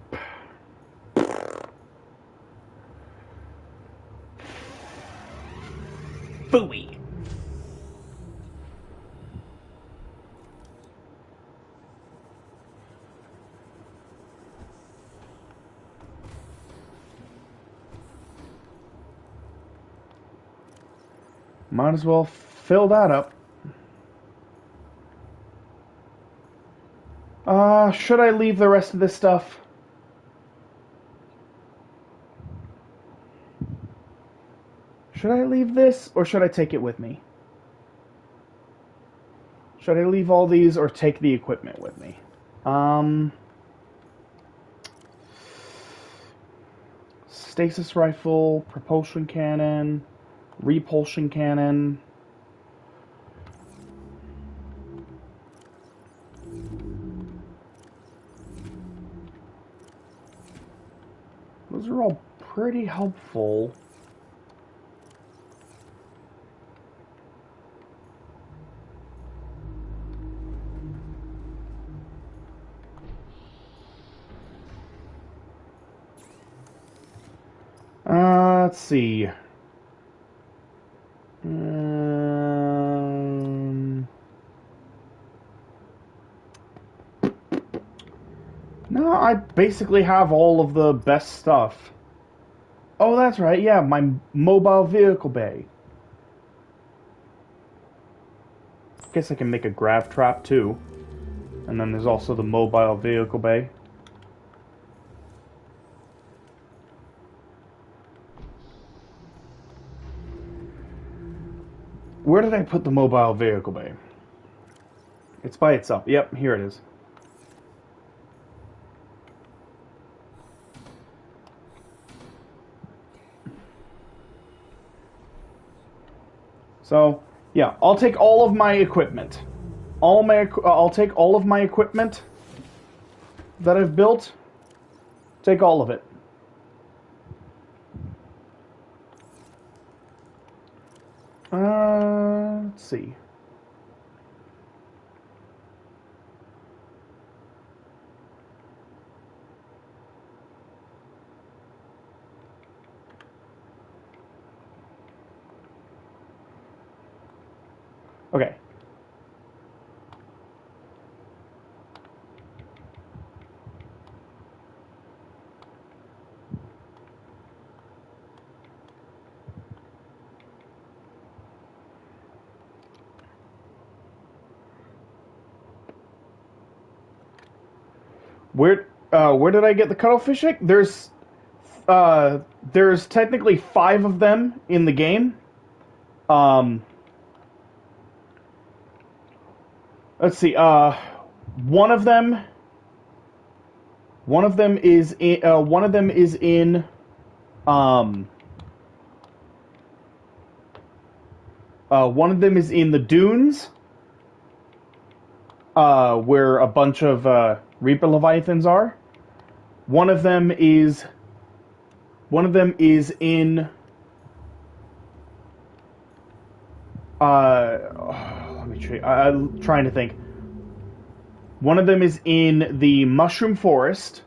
Phooey. Might as well fill that up. Should I leave the rest of this stuff? Should I leave this, or should I take it with me? Should I leave all these, or take the equipment with me? Stasis rifle, propulsion cannon, repulsion cannon. Those are all pretty helpful. Let's see. No, I basically have all of the best stuff. Oh, that's right, yeah, my mobile vehicle bay. Guess I can make a grab trap too. And then there's also the mobile vehicle bay. Where did I put the mobile vehicle bay? It's by itself. Yep, here it is. So, yeah, I'll take all of my equipment. I'll take all of my equipment that I've built. Take all of it. Let's see. Okay. Where did I get the cuttlefish egg? There's technically 5 of them in the game. Let's see. One of them is in. One of them is in. One of them is in the dunes. Where a bunch of Reaper Leviathans are. One of them is in. Let me try. I'm trying to think. One of them is in the Mushroom Forest.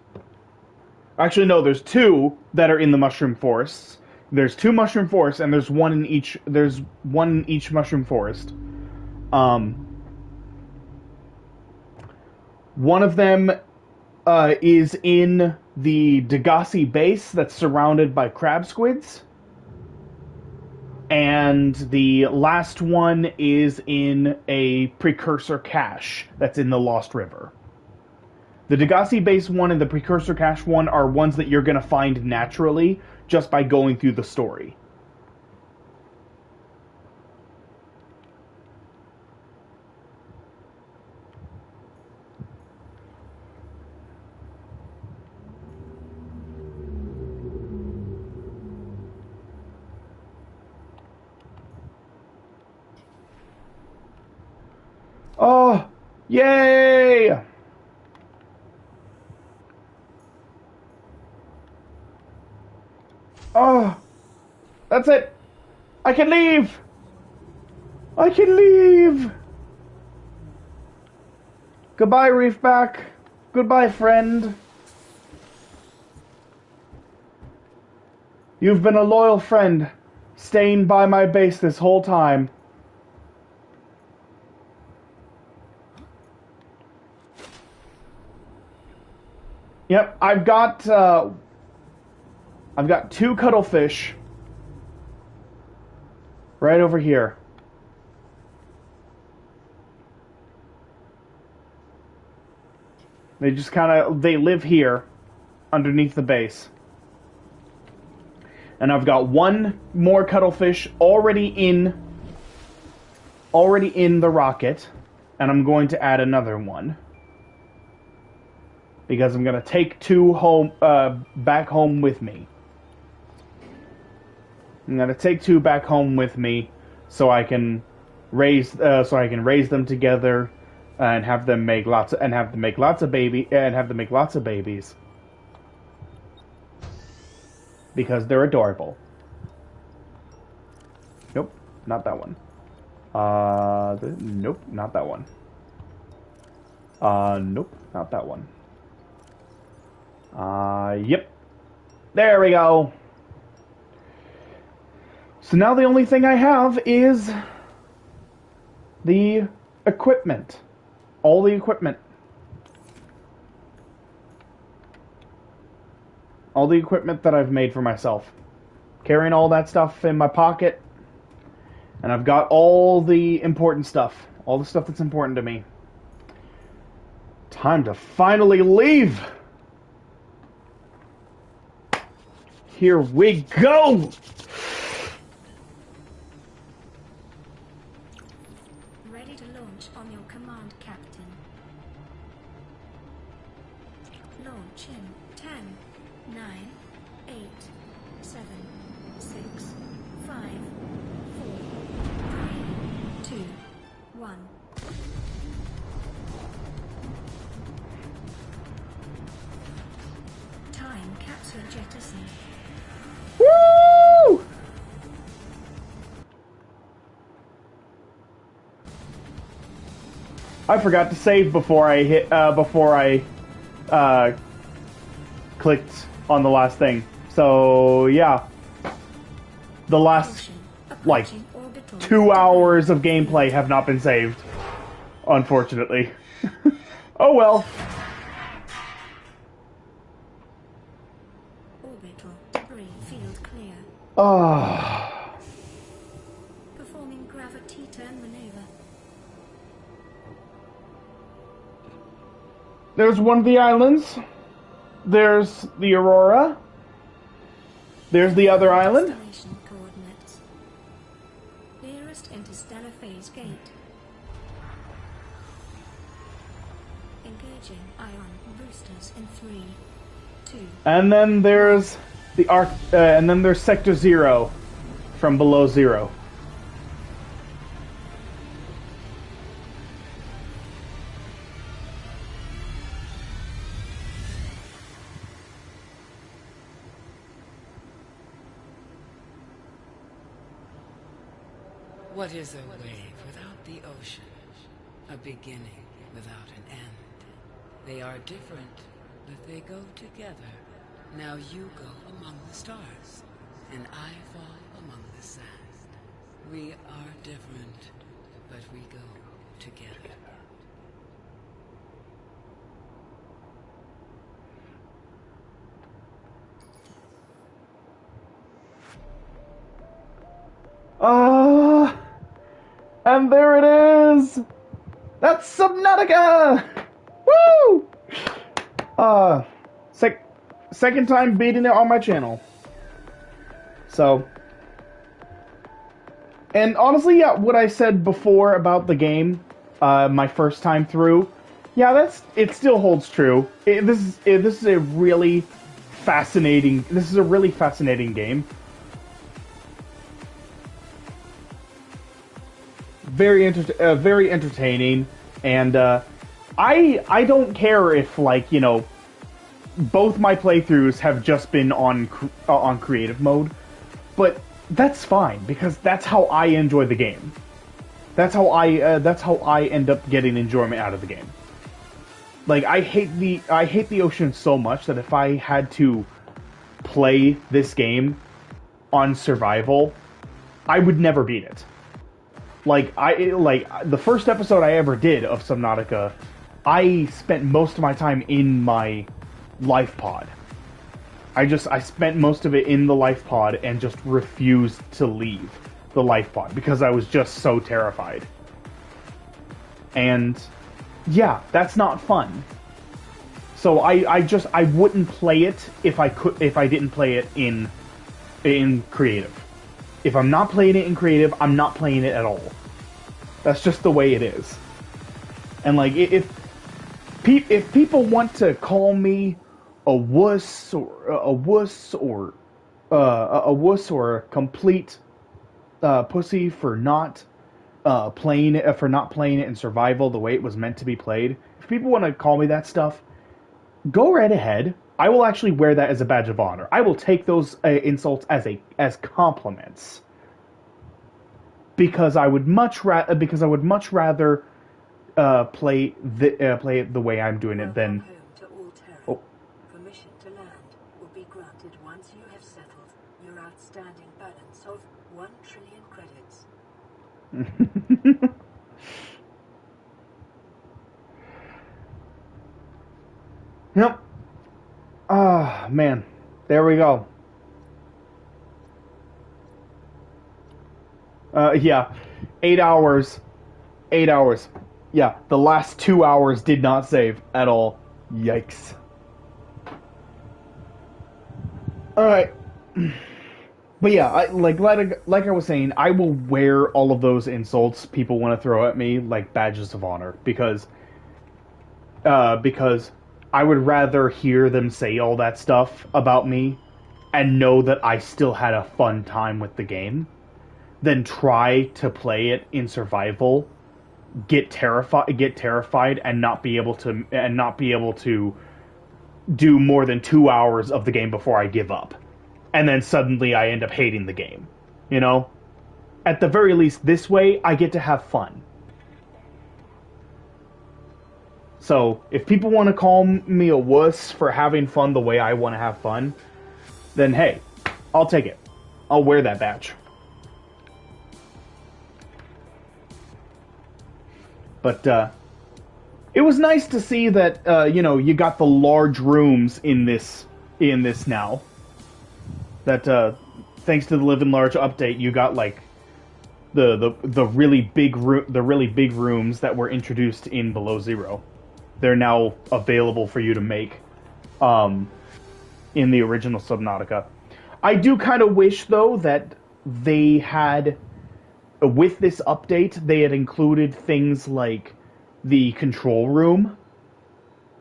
Actually, no. There's 2 that are in the Mushroom Forests. There's 2 Mushroom Forests, and there's one in each. There's one in each Mushroom Forest. One of them is in the Degassi base that's surrounded by crab squids. And the last one is in a precursor cache that's in the Lost River. The Degassi base one and the precursor cache one are ones that you're going to find naturally just by going through the story. Oh, yay! Oh, that's it. I can leave. I can leave. Goodbye, Reefback. Goodbye, friend. You've been a loyal friend, staying by my base this whole time. Yep, I've got 2 cuttlefish right over here. They just they live here underneath the base. And I've got 1 more cuttlefish already in the rocket, and I'm going to add another one. Because I'm going to take 2 home back home with me. I'm going to take 2 back home with me so I can raise them together and have them make lots of babies. Because they're adorable. Nope, not that one. Nope, not that one. Nope, not that one. Yep. There we go. So now the only thing I have is the equipment. All the equipment. All the equipment that I've made for myself. Carrying all that stuff in my pocket. And I've got all the important stuff. All the stuff that's important to me. Time to finally leave! Here we go! Ready to launch on your command, Captain. Launch in 10, 9, 8, 7, 6, 5, 4, 3, 2, 1. Time capsule jettison. Woo! I forgot to save before I clicked on the last thing. So yeah, the last like 2 hours of gameplay have not been saved, unfortunately. Oh well. Orbital debris field clear. Performing gravity turn maneuver. There's one of the islands. There's the Aurora. There's the other island. Destination coordinates. Nearest interstellar phase gate. Engaging ion boosters in 3, 2. And then there's and then there's Sector 0 from below 0. What is a wave without the ocean? A beginning without an end. They are different, but they go together. Now you go among the stars, and I fall among the sand. We are different, but we go together. And there it is! That's Subnautica! Woo! Second time beating it on my channel. So, and honestly, yeah, what I said before about the game, my first time through, yeah, it still holds true. This is a really fascinating game. Very entertaining, and I don't care if, like, you know, both my playthroughs have just been on creative mode, but that's fine because that's how I enjoy the game. That's how I end up getting enjoyment out of the game. Like I hate the ocean so much that if I had to play this game on survival, I would never beat it. Like the first episode I ever did of Subnautica, I spent most of my time in my life pod. I spent most of it in the life pod and just refused to leave the life pod because I was just so terrified. And yeah, that's not fun. So I wouldn't play it if I didn't play it in creative. If I'm not playing it in creative, I'm not playing it at all. That's just the way it is. And like if people want to call me a wuss or a wuss or a complete pussy for not playing it in survival the way it was meant to be played, if people want to call me that stuff, go right ahead. I will actually wear that as a badge of honor. I will take those insults as compliments, because I would much rather play it the way I'm doing it than. Oh. Permission to land will be granted once you have settled your outstanding balance of 1 trillion credits. Yep. Ah, man. There we go. Yeah. 8 hours. 8 hours. Yeah, the last 2 hours did not save at all. Yikes. Alright. But yeah, like I was saying, I will wear all of those insults people want to throw at me like badges of honor, because I would rather hear them say all that stuff about me and know that I still had a fun time with the game than try to play it in survival, get terrified and not be able to do more than 2 hours of the game before I give up. And then suddenly I end up hating the game. You know? At the very least, this way, I get to have fun. So, if people want to call me a wuss for having fun the way I want to have fun, then hey, I'll take it. I'll wear that badge. But, it was nice to see that, you got the large rooms in this now. That, thanks to the Live in Large update, you got, like, the really big rooms that were introduced in Below Zero. They're now available for you to make, in the original Subnautica. I do kind of wish, though, that they had, with this update, they had included things like the control room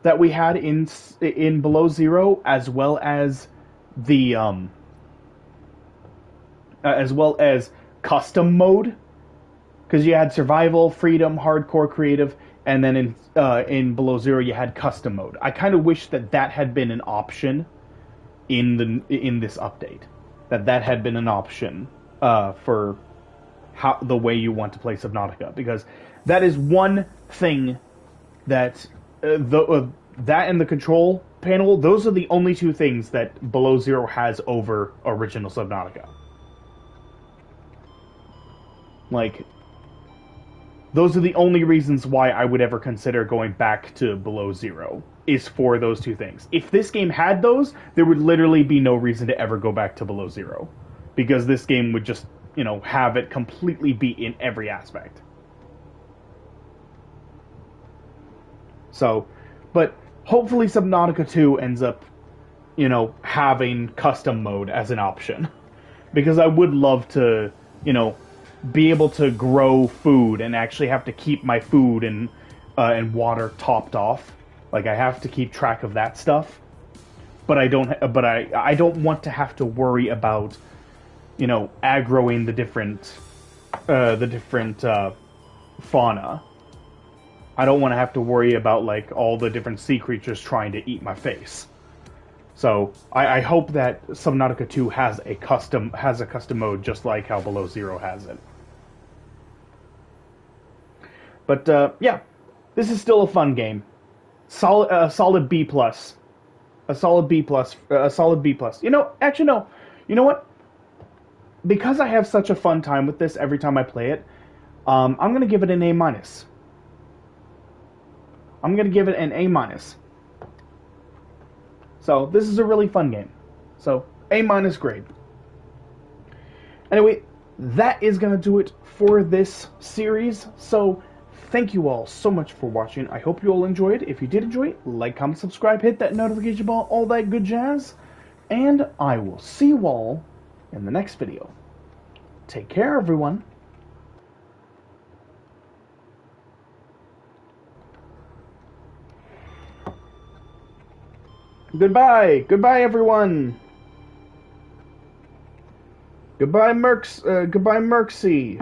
that we had in Below Zero, as well as the as well as custom mode, because you had survival, freedom, hardcore, creative, and then in Below Zero you had custom mode. I kind of wish that had been an option in this update. That had been an option for the way you want to play Subnautica, because that is one thing that that and the control panel, those are the only two things that Below Zero has over original Subnautica. Like, those are the only reasons why I would ever consider going back to Below Zero, is for those two things. If this game had those, there would literally be no reason to ever go back to Below Zero, because this game would just, have it completely beat in every aspect. So, but hopefully Subnautica 2 ends up, having custom mode as an option. Because I would love to, be able to grow food and actually have to keep my food and water topped off. Like, I have to keep track of that stuff. But I don't want to have to worry about, aggroing the different fauna. I don't want to have to worry about, like, all the different sea creatures trying to eat my face. So I hope that Subnautica 2 has a custom mode, just like how Below Zero has it. But yeah, this is still a fun game. solid B plus, a solid B plus, a solid B plus. Actually no. You know what? Because I have such a fun time with this every time I play it, I'm gonna give it an A minus. I'm gonna give it an A minus. So this is a really fun game. So A minus grade. Anyway, that is gonna do it for this series. So thank you all so much for watching. I hope you all enjoyed. If you did enjoy it, like, comment, subscribe, hit that notification bell, all that good jazz. And I will see you all in the next video. Take care, everyone. Goodbye. Goodbye, everyone. Goodbye, goodbye, Merksy.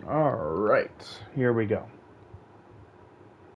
All right, here we go.